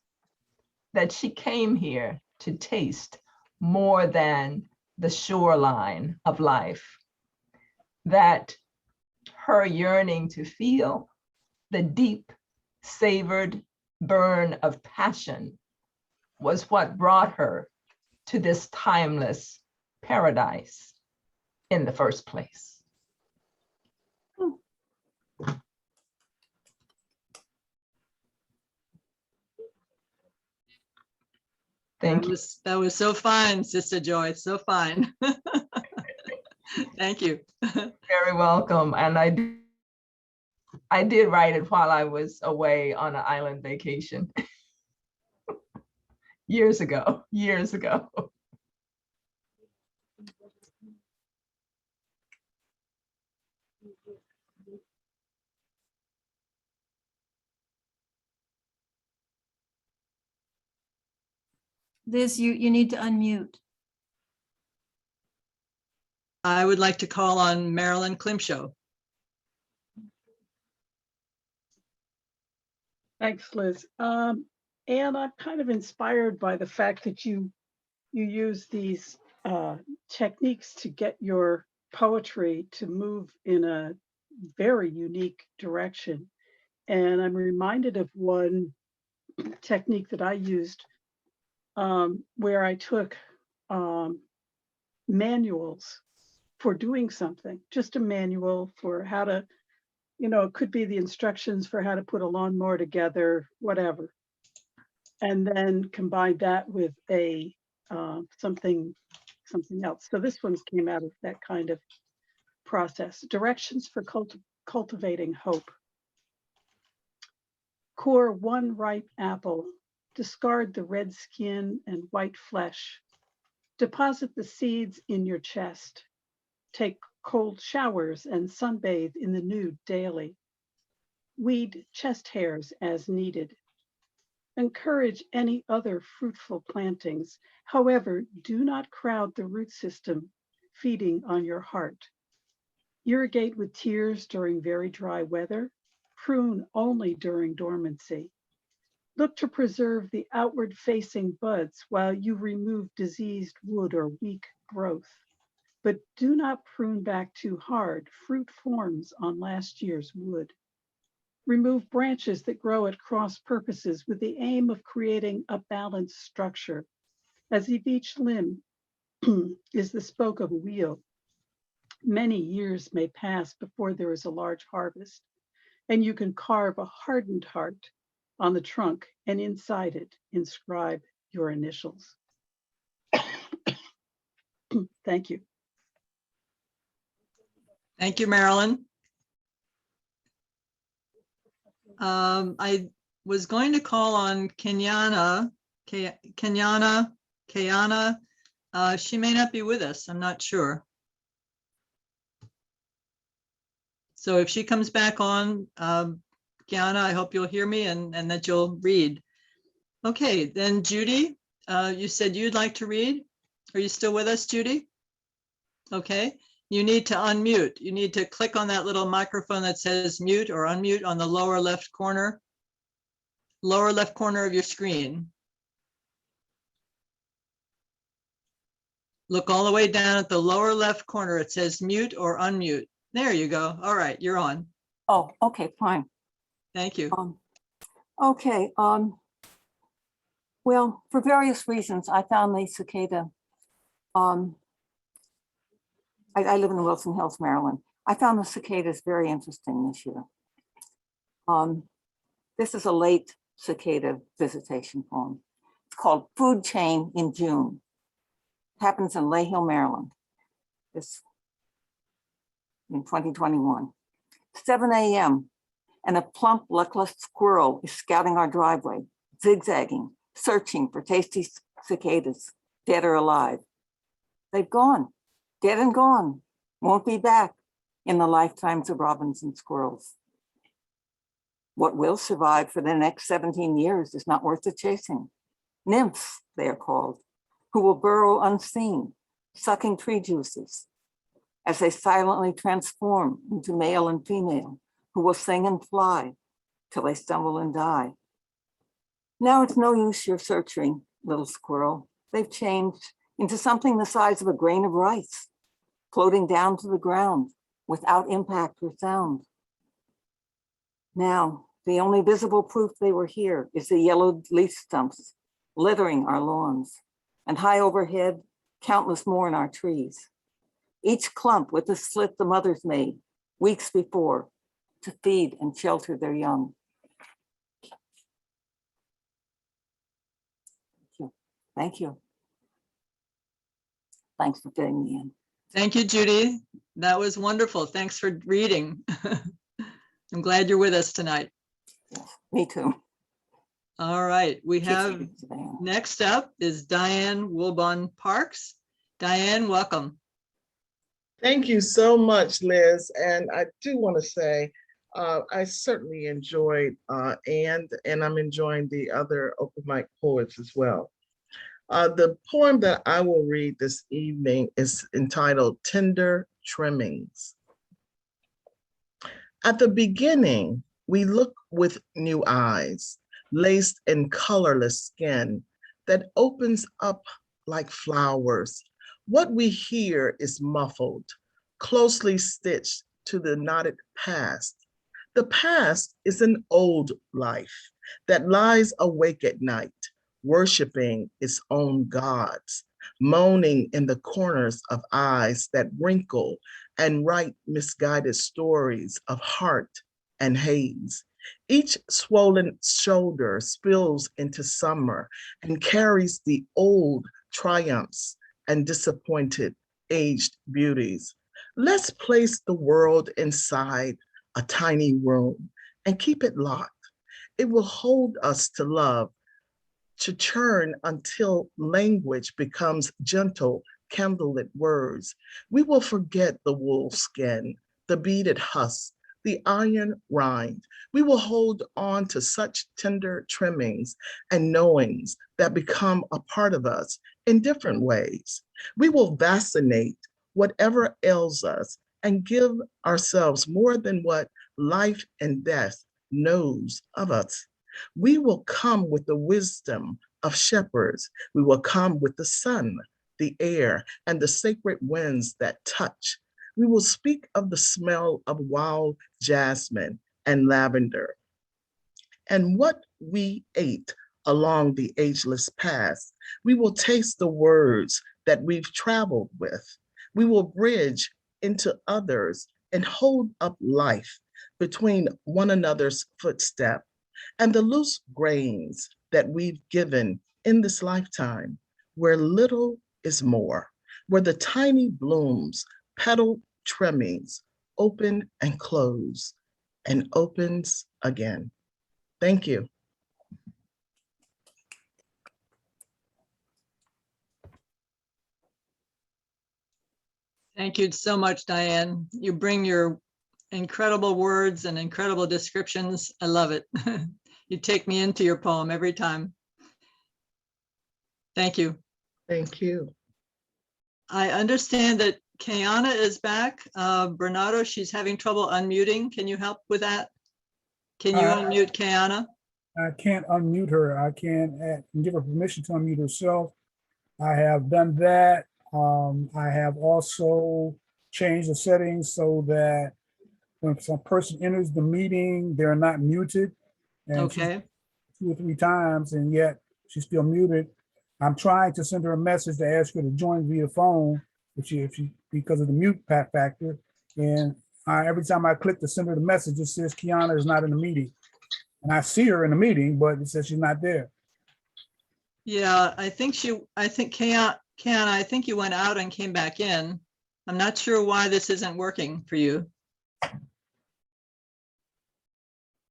that she came here to taste more than the shoreline of life, that her yearning to feel the deep savored burn of passion was what brought her to this timeless paradise in the first place. Thank you. That was so fine, Sister Joy, so fine. Thank you. Very welcome. And I did write it while I was away on an island vacation. Years ago. Liz, you need to unmute. I would like to call on Marilyn Klimshow. Thanks, Liz. And I'm kind of inspired by the fact that you use these techniques to get your poetry to move in a very unique direction. And I'm reminded of one technique that I used where I took manuals for doing something, just a manual for how to, it could be the instructions for how to put a lawnmower together, whatever. And then combine that with a something else. So this one came out of that kind of process. Directions for cultivating hope. Core one ripe apple. Discard the red skin and white flesh. Deposit the seeds in your chest. Take cold showers and sunbathe in the nude daily. Weed chest hairs as needed. Encourage any other fruitful plantings. However, do not crowd the root system feeding on your heart. Irrigate with tears during very dry weather. Prune only during dormancy. Look to preserve the outward facing buds while you remove diseased wood or weak growth. But do not prune back too hard. Fruit forms on last year's wood. Remove branches that grow at cross purposes with the aim of creating a balanced structure, as if each limb is the spoke of a wheel. Many years may pass before there is a large harvest, and you can carve a hardened heart on the trunk and inside it inscribe your initials. Thank you. Thank you, Marilyn. I was going to call on Kenyana. She may not be with us. I'm not sure. So if she comes back on, Kiana, I hope you'll hear me and that you'll read. Okay, then Judy, you said you'd like to read. Are you still with us, Judy? Okay, you need to unmute. You need to click on that little microphone that says mute or unmute on the lower left corner of your screen. Look all the way down at the lower left corner. It says mute or unmute. There you go. All right, you're on. Oh, okay, fine. Thank you. Okay. Well, for various reasons, I found the cicada. I live in Wilson Hills, Maryland. I found the cicadas very interesting this year. This is a late cicada visitation poem. It's called Food Chain in June. It happens in Lay Hill, Maryland. This in 2021. 7 a.m. and a plump, luckless squirrel is scouting our driveway, zigzagging, searching for tasty cicadas, dead or alive. They've gone, dead and gone, won't be back in the lifetimes of robins and squirrels. What will survive for the next 17 years is not worth the chasing. Nymphs, they are called, who will burrow unseen, sucking tree juices, as they silently transform into male and female, who will sing and fly till they stumble and die. Now it's no use you're searching, little squirrel. They've changed into something the size of a grain of rice, floating down to the ground without impact or sound. Now, the only visible proof they were here is the yellowed leaf stumps littering our lawns, and high overhead, countless more in our trees. Each clump with the slit the mothers made weeks before to feed and shelter their young. Thank you. Thanks for fitting me in. Thank you, Judy. That was wonderful. Thanks for reading. I'm glad you're with us tonight. Yes, me too. All right, we Keep have speaking, Savannah. next up is Diane Wilbon Parks. Diane, welcome. Thank you so much, Liz. And I do want to say, I certainly enjoyed and I'm enjoying the other open mic poets as well. The poem that I will read this evening is entitled Tender Trimmings. At the beginning, we look with new eyes, laced in colorless skin that opens up like flowers. What we hear is muffled, closely stitched to the knotted past. The past is an old life that lies awake at night, worshiping its own gods, moaning in the corners of eyes that wrinkle and write misguided stories of heart and haze. Each swollen shoulder spills into summer and carries the old triumphs and disappointed aged beauties. Let's place the world inside a tiny room and keep it locked. It will hold us to love, to churn until language becomes gentle, candlelit words. We will forget the wool skin, the beaded husk, the iron rind. We will hold on to such tender trimmings and knowings that become a part of us in different ways. We will vaccinate whatever ails us and give ourselves more than what life and death knows of us. We will come with the wisdom of shepherds. We will come with the sun, the air, and the sacred winds that touch. We will speak of the smell of wild jasmine and lavender, and what we ate along the ageless past. We will taste the words that we've traveled with. We will bridge into others and hold up life between one another's footstep and the loose grains that we've given in this lifetime, where little is more, where the tiny blooms, petal trimmings, open and close, and opens again. Thank you. Thank you so much, Diane. You bring your incredible words and incredible descriptions. I love it. You take me into your poem every time. Thank you. Thank you. I understand that Kayana is back. Bernardo, she's having trouble unmuting. Can you help with that? Can you unmute Kayana? I can't unmute her. I can't give her permission to unmute herself. I have done that. I have also changed the settings so that when some person enters the meeting, they're not muted. And Okay. 2 or 3 times, and yet she's still muted. I'm trying to send her a message to ask her to join via phone, if she because of the mute factor. And every time I click to send her the message, it says Kiana is not in the meeting. And I see her in the meeting, but it says she's not there. Yeah, I think Kayana, I think you went out and came back in. I'm not sure why this isn't working for you.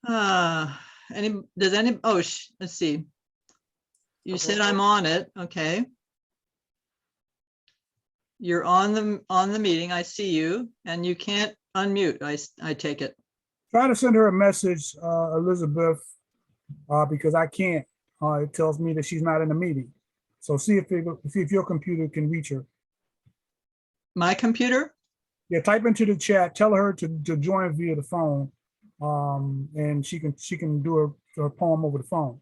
Oh, let's see. You said I'm on it. Okay. You're on the meeting. I see you, and you can't unmute. I take it. Try to send her a message, Elizabeth, because I can't. It tells me that she's not in the meeting. So see if your computer can reach her. My computer? Yeah, type into the chat. Tell her to join via the phone, and she can do her poem over the phone.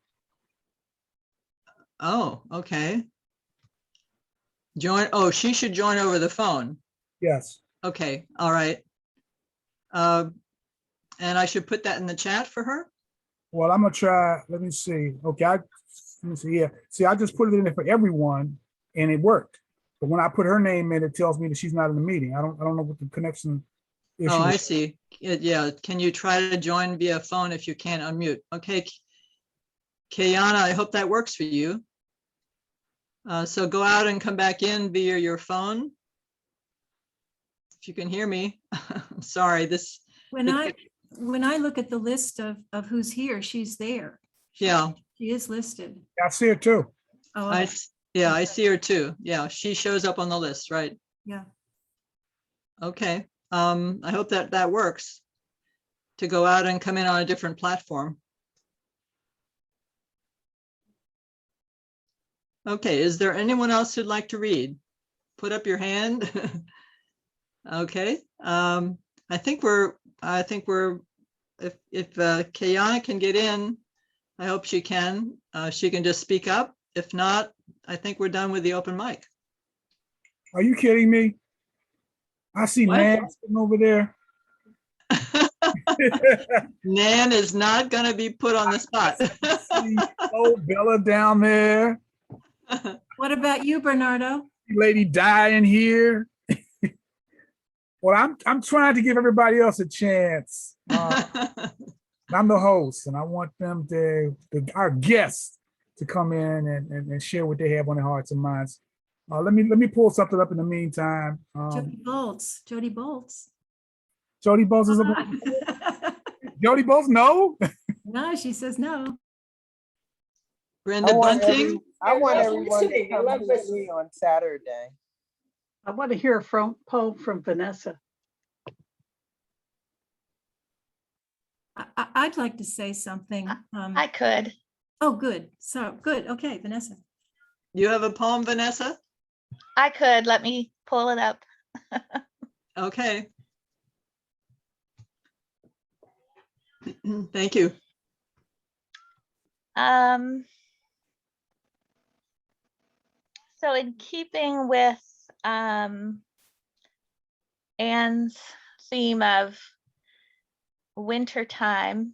Oh, okay. Join. Oh, she should join over the phone. Yes. Okay. All right. And I should put that in the chat for her. Well, I'm gonna try. Let me see. Okay, let me see. Yeah. See, I just put it in there for everyone, and it worked. But when I put her name in, it tells me that she's not in the meeting. I don't know what the connection issue Oh, I is. see. Yeah. Can you try to join via phone if you can't unmute? Okay. Kayana, I hope that works for you. So go out and come back in via your phone. If you can hear me. I'm sorry, this, When I look at the list of who's here, she's there. yeah, She is listed. I see it too. Oh, yeah, I see her too. Yeah, she shows up on the list, right? yeah. Okay, I hope that that works to go out and come in on a different platform. Okay, is there anyone else who'd like to read? Put up your hand. Okay, I think we're, if Kayana can get in, I hope she can just speak up. If not, I think we're done with the open mic. Are you kidding me? I see What? Nan sitting over there. Nan is not gonna be put on the spot. See old Bella down there. What about you, Bernardo? Lady Di in here. Well, I'm trying to give everybody else a chance. I'm the host, and I want them our guests to come in and share what they have on their hearts and minds. Let me pull something up in the meantime. Jody Bolts. Jody Bolts. Jody Bolts is Jody Bolts, no. No, she says no. Brenda Bunting. I want everyone to come with me on Saturday. I want to hear a poem from Vanessa. I'd like to say something. I could. Oh, good. So good. Okay, Vanessa. You have a poem, Vanessa? I could. Let me pull it up. Okay. Thank you. So in keeping with Anne's theme of winter time,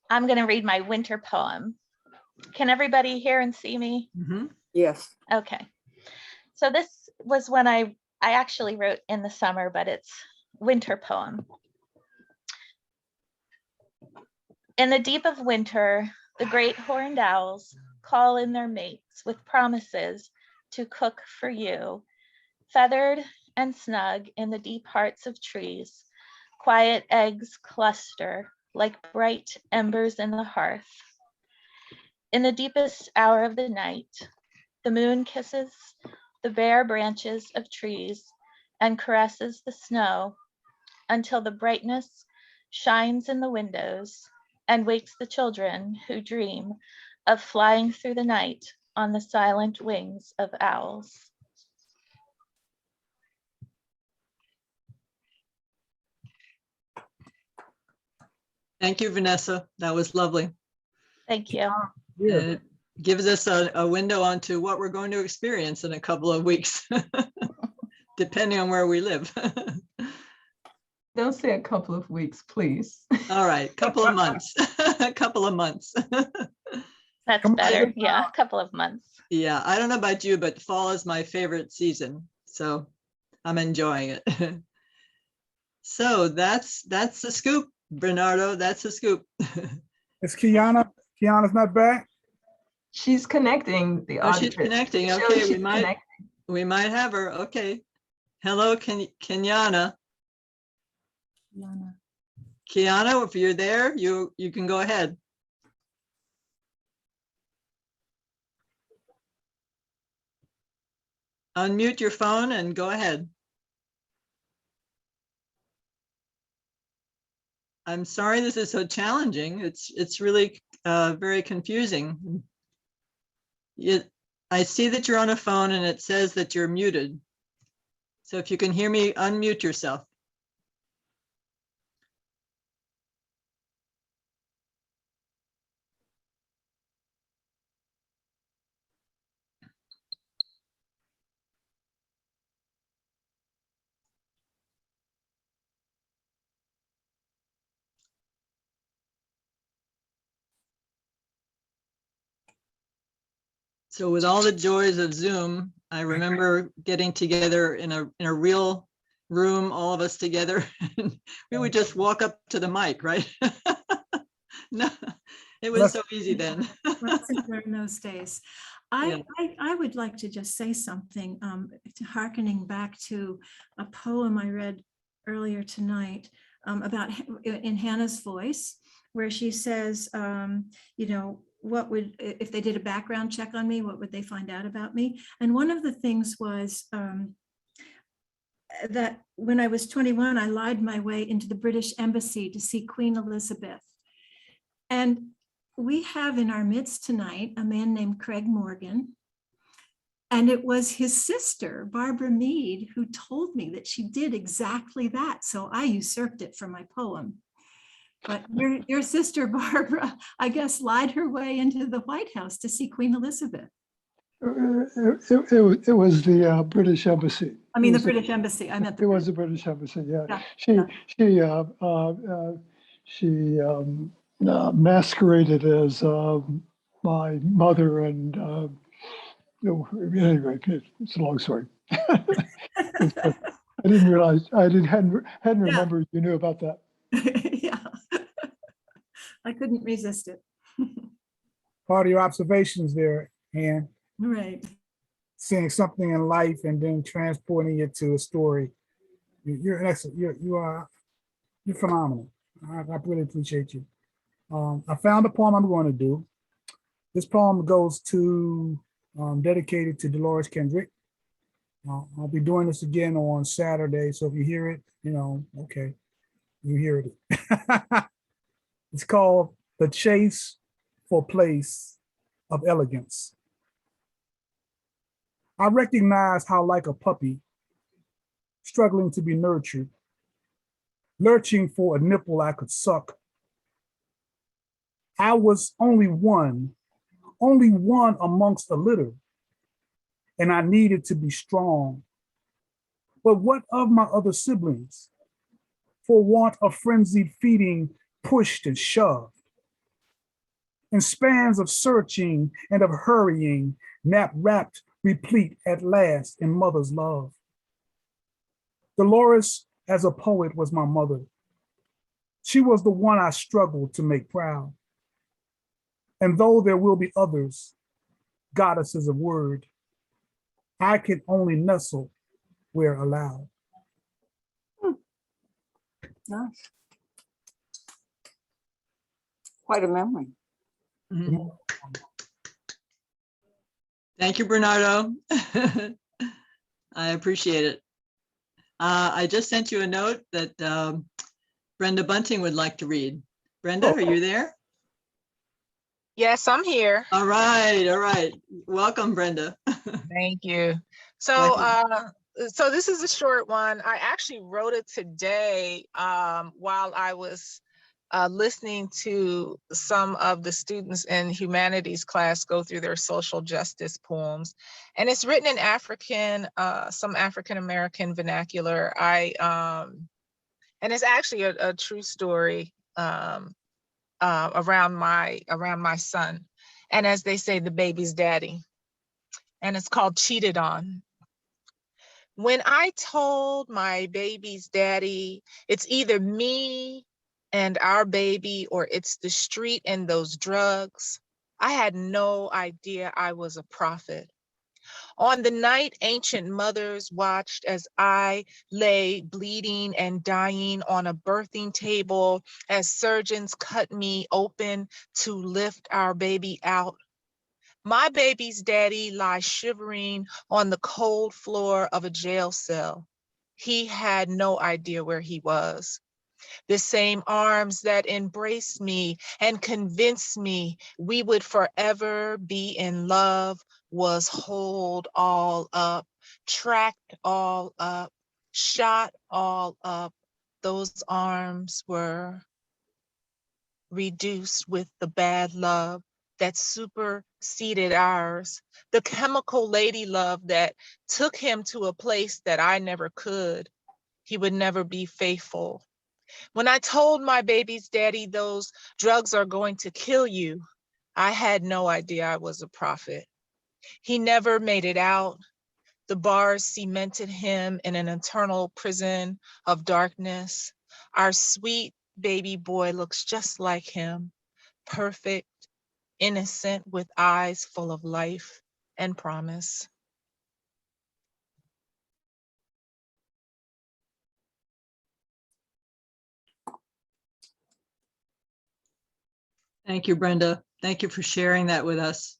I'm going to read my winter poem. Can everybody hear and see me? Mm-hmm. Yes. Okay. So this was one I actually wrote in the summer, but it's winter poem. In the deep of winter, the great horned owls call in their mates with promises to cook for you. Feathered and snug in the deep hearts of trees, quiet eggs cluster like bright embers in the hearth. In the deepest hour of the night, the moon kisses the bare branches of trees and caresses the snow until the brightness shines in the windows and wakes the children who dream of flying through the night on the silent wings of owls. Thank you, Vanessa. That was lovely. Thank you. It gives us a window onto what we're going to experience in a couple of weeks, depending on where we live. Don't say a couple of weeks, please. All right, couple of months, a couple of months. That's better. Yeah, a couple of months. Yeah, I don't know about you, but fall is my favorite season, so I'm enjoying it. So that's the scoop, Bernardo. That's the scoop. It's Kiana. Kiana's not back. She's connecting the Oh, audio. she's connecting. Okay, we might have her. Okay. Hello, Kenyana. Kiana, if you're there, you can go ahead. Unmute your phone and go ahead. I'm sorry this is so challenging. It's really very confusing. I see that you're on a phone and it says that you're muted. So if you can hear me, unmute yourself. So with all the joys of Zoom, I remember getting together in a real room, all of us together. We would just walk up to the mic, right? No, It was so easy then. Less simpler in those days. I would like to just say something, hearkening back to a poem I read earlier tonight about in Hannah's voice, where she says, you know, what would, if they did a background check on me, what would they find out about me? And one of the things was that when I was 21, I lied my way into the British Embassy to see Queen Elizabeth. And we have in our midst tonight a man named Craig Morgan. And it was his sister, Barbara Mead, who told me that she did exactly that. So I usurped it for my poem. But your sister, Barbara, I guess, lied her way into the White House to see Queen Elizabeth. It was the British Embassy. I mean, the British Embassy. I meant the It was the British Embassy. Yeah, yeah. she masqueraded as my mother, and anyway, it's a long story. I didn't realize hadn't remembered you knew about that. Yeah, I couldn't resist it. Part of your observations there, Anne. Right. Seeing something in life and then transporting it to a story. You're excellent. You're phenomenal. I really appreciate you. I found a poem I'm going to do. This poem goes to dedicated to Dolores Kendrick. I'll be doing this again on Saturday, so if you hear it, you know, okay, you hear it. It's called The Chase for Place of Elegance. I recognize how, like a puppy, struggling to be nurtured, lurching for a nipple I could suck, I was only one amongst a litter, and I needed to be strong. But what of my other siblings? For want of frenzied feeding, pushed and shoved. In spans of searching and of hurrying, nap wrapped, replete at last in mother's love. Dolores, as a poet, was my mother. She was the one I struggled to make proud. And though there will be others, goddesses of word, I can only nestle where allowed. Nice. Quite a memory. Mhm. Thank you, Bernardo. I appreciate it. I just sent you a note that Brenda Bunting would like to read. Brenda, are you there? Yes, I'm here. All right, all right. Welcome, Brenda. Thank you. So, so this is a short one. I actually wrote it today while I was listening to some of the students in humanities class go through their social justice poems. And it's written in African, some African-American vernacular. And it's actually a true story around my son. And as they say, the baby's daddy. And it's called Cheated On. When I told my baby's daddy, it's either me and our baby, or it's the street and those drugs, I had no idea I was a prophet. On the night ancient mothers watched as I lay bleeding and dying on a birthing table, as surgeons cut me open to lift our baby out, my baby's daddy lies shivering on the cold floor of a jail cell. He had no idea where he was. The same arms that embraced me and convinced me we would forever be in love was hold all up, tracked all up, shot all up. Those arms were reduced with the bad love that superseded ours, the chemical lady love that took him to a place that I never could. He would never be faithful. When I told my baby's daddy those drugs are going to kill you, I had no idea I was a prophet. He never made it out. The bars cemented him in an eternal prison of darkness. Our sweet baby boy looks just like him, perfect, innocent, with eyes full of life and promise. Thank you, Brenda. Thank you for sharing that with us.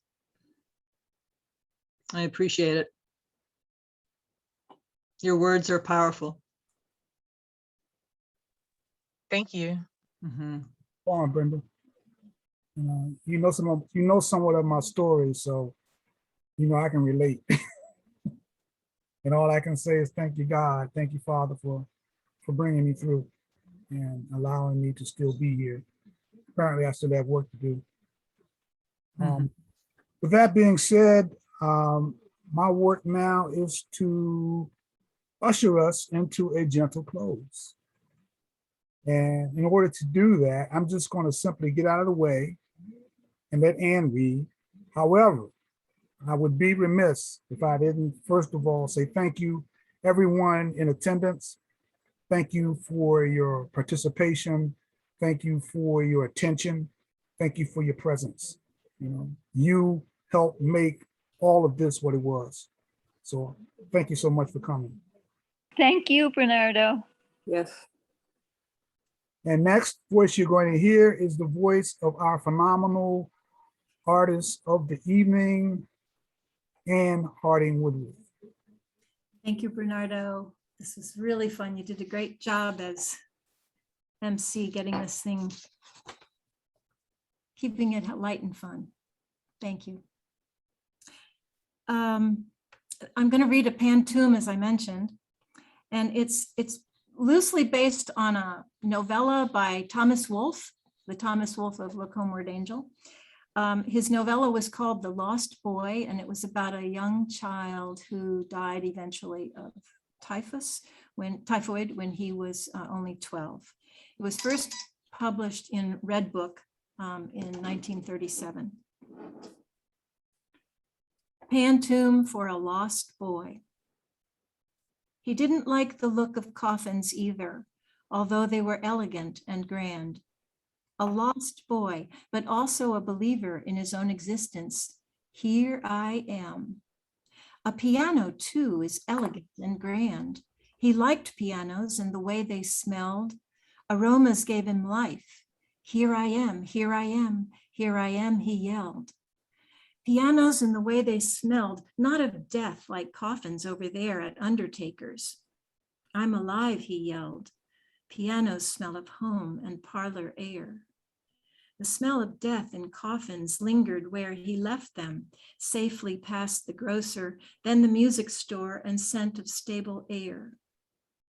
I appreciate it. Your words are powerful. Thank you. Mhm. Go on, Brenda. You know somewhat of my story, so I can relate. And all I can say is thank you, God. Thank you, Father, for bringing me through and allowing me to still be here. Apparently, I still have work to do. With that being said, my work now is to usher us into a gentle close. And in order to do that, I'm just going to simply get out of the way and let Ann read. However, I would be remiss if I didn't, first of all, say thank you, everyone in attendance. Thank you for your participation. Thank you for your attention. Thank you for your presence. You helped make all of this what it was. So thank you so much for coming. Thank you, Bernardo. Yes. And next voice you're going to hear is the voice of our phenomenal artist of the evening, Ann Harding Woodworth. Thank you, Bernardo. This was really fun. You did a great job as MC getting this thing, keeping it light and fun. Thank you. I'm going to read a pantoum, as I mentioned, and it's loosely based on a novella by Thomas Wolfe, the Thomas Wolfe of Look Homeward Angel. His novella was called The Lost Boy, and it was about a young child who died eventually of typhoid when he was only 12. It was first published in Red Book in 1937. Pantoum for a Lost Boy. He didn't like the look of coffins either, although they were elegant and grand. A lost boy, but also a believer in his own existence. Here I am. A piano, too, is elegant and grand. He liked pianos and the way they smelled. Aromas gave him life. Here I am, here I am, here I am, he yelled. Pianos and the way they smelled, not of death like coffins over there at undertakers. I'm alive, he yelled. Pianos smell of home and parlor air. The smell of death in coffins lingered where he left them, safely past the grocer, then the music store and scent of stable air.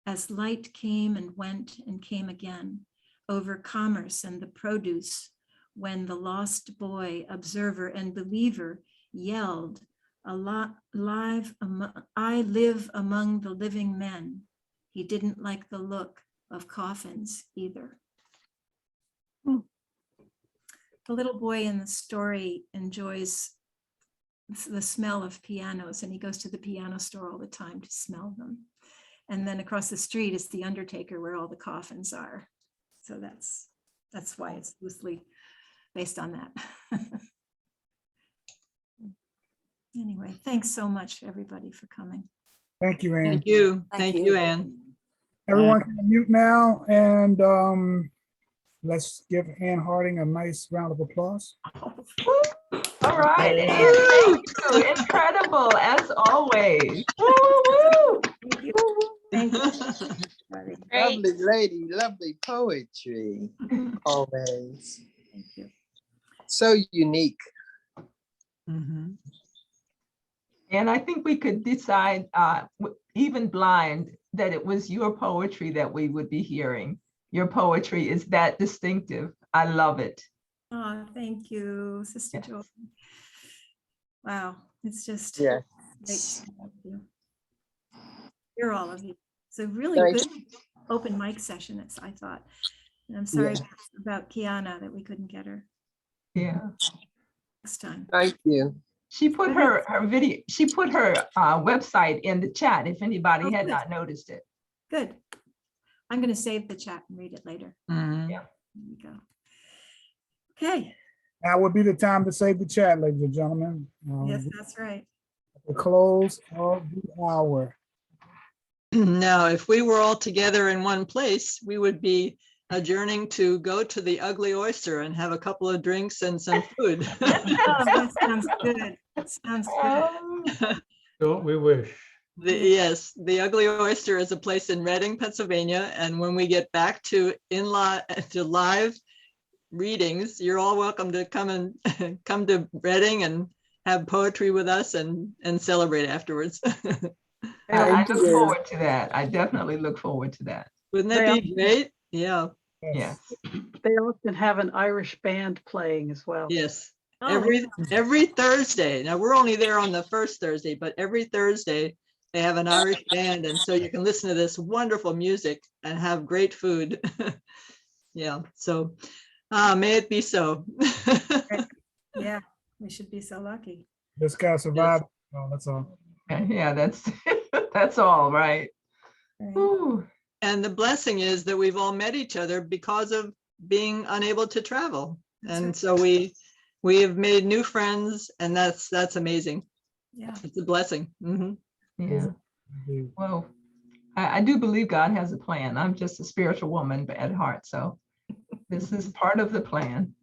As light came and went and came again, over commerce and the produce, when the lost boy, observer and believer yelled, I live among the living men. He didn't like the look of coffins either. The little boy in the story enjoys the smell of pianos, and he goes to the piano store all the time to smell them. And then across the street is the undertaker where all the coffins are. So that's why it's loosely based on that. Anyway, thanks so much, everybody, for coming. Thank you, Ann. Thank you. Thank you, Ann. Everyone can mute now, and let's give Ann Harding a nice round of applause. All right, Ann, thank you. Incredible, as always. Woo, woo. Thank you. Lovely lady, lovely poetry, always. Thank you. So unique. And I think we could decide, even blind, that it was your poetry that we would be hearing. Your poetry is that distinctive. I love it. Oh, thank you, Sister Joy. Wow, it's just Yeah. great to have you. Hear all of you. It's a really Thank good open mic session, I thought. And I'm sorry about Kiana that we couldn't get her Yeah. next time. Thank you. She put her video, she put her website in the chat if anybody had good. not noticed it. Good. I'm going to save the chat and read it later. Yeah. There we go. Okay, Now would be the time to save the chat, ladies and gentlemen. Yes, that's right. The close of the hour. Now, if we were all together in one place, we would be adjourning to go to the Ugly Oyster and have a couple of drinks and some food. Oh, that sounds good. That sounds good. Don't we wish? Yes, the Ugly Oyster is a place in Reading, Pennsylvania. And when we get back to live readings, you're all welcome to come and come to Reading and have poetry with us and celebrate afterwards. I look forward to that. I definitely look forward to that. Wouldn't that be great? Yeah. Yes. They often have an Irish band playing as well. Yes. Oh, Every Thursday. Now we're only there on the first Thursday, but every Thursday they have an Irish band, and so you can listen to this wonderful music and have great food. Yeah. So may it be so. yeah, we should be so lucky. Just gotta survive. Oh, that's all. Yeah, that's all right. Ooh. And the blessing is that we've all met each other because of being unable to travel. And so we have made new friends, and that's amazing. Yeah. It's a blessing. Mhm. Yeah. Well, I do believe God has a plan. I'm just a spiritual woman at heart. So this is part of the plan.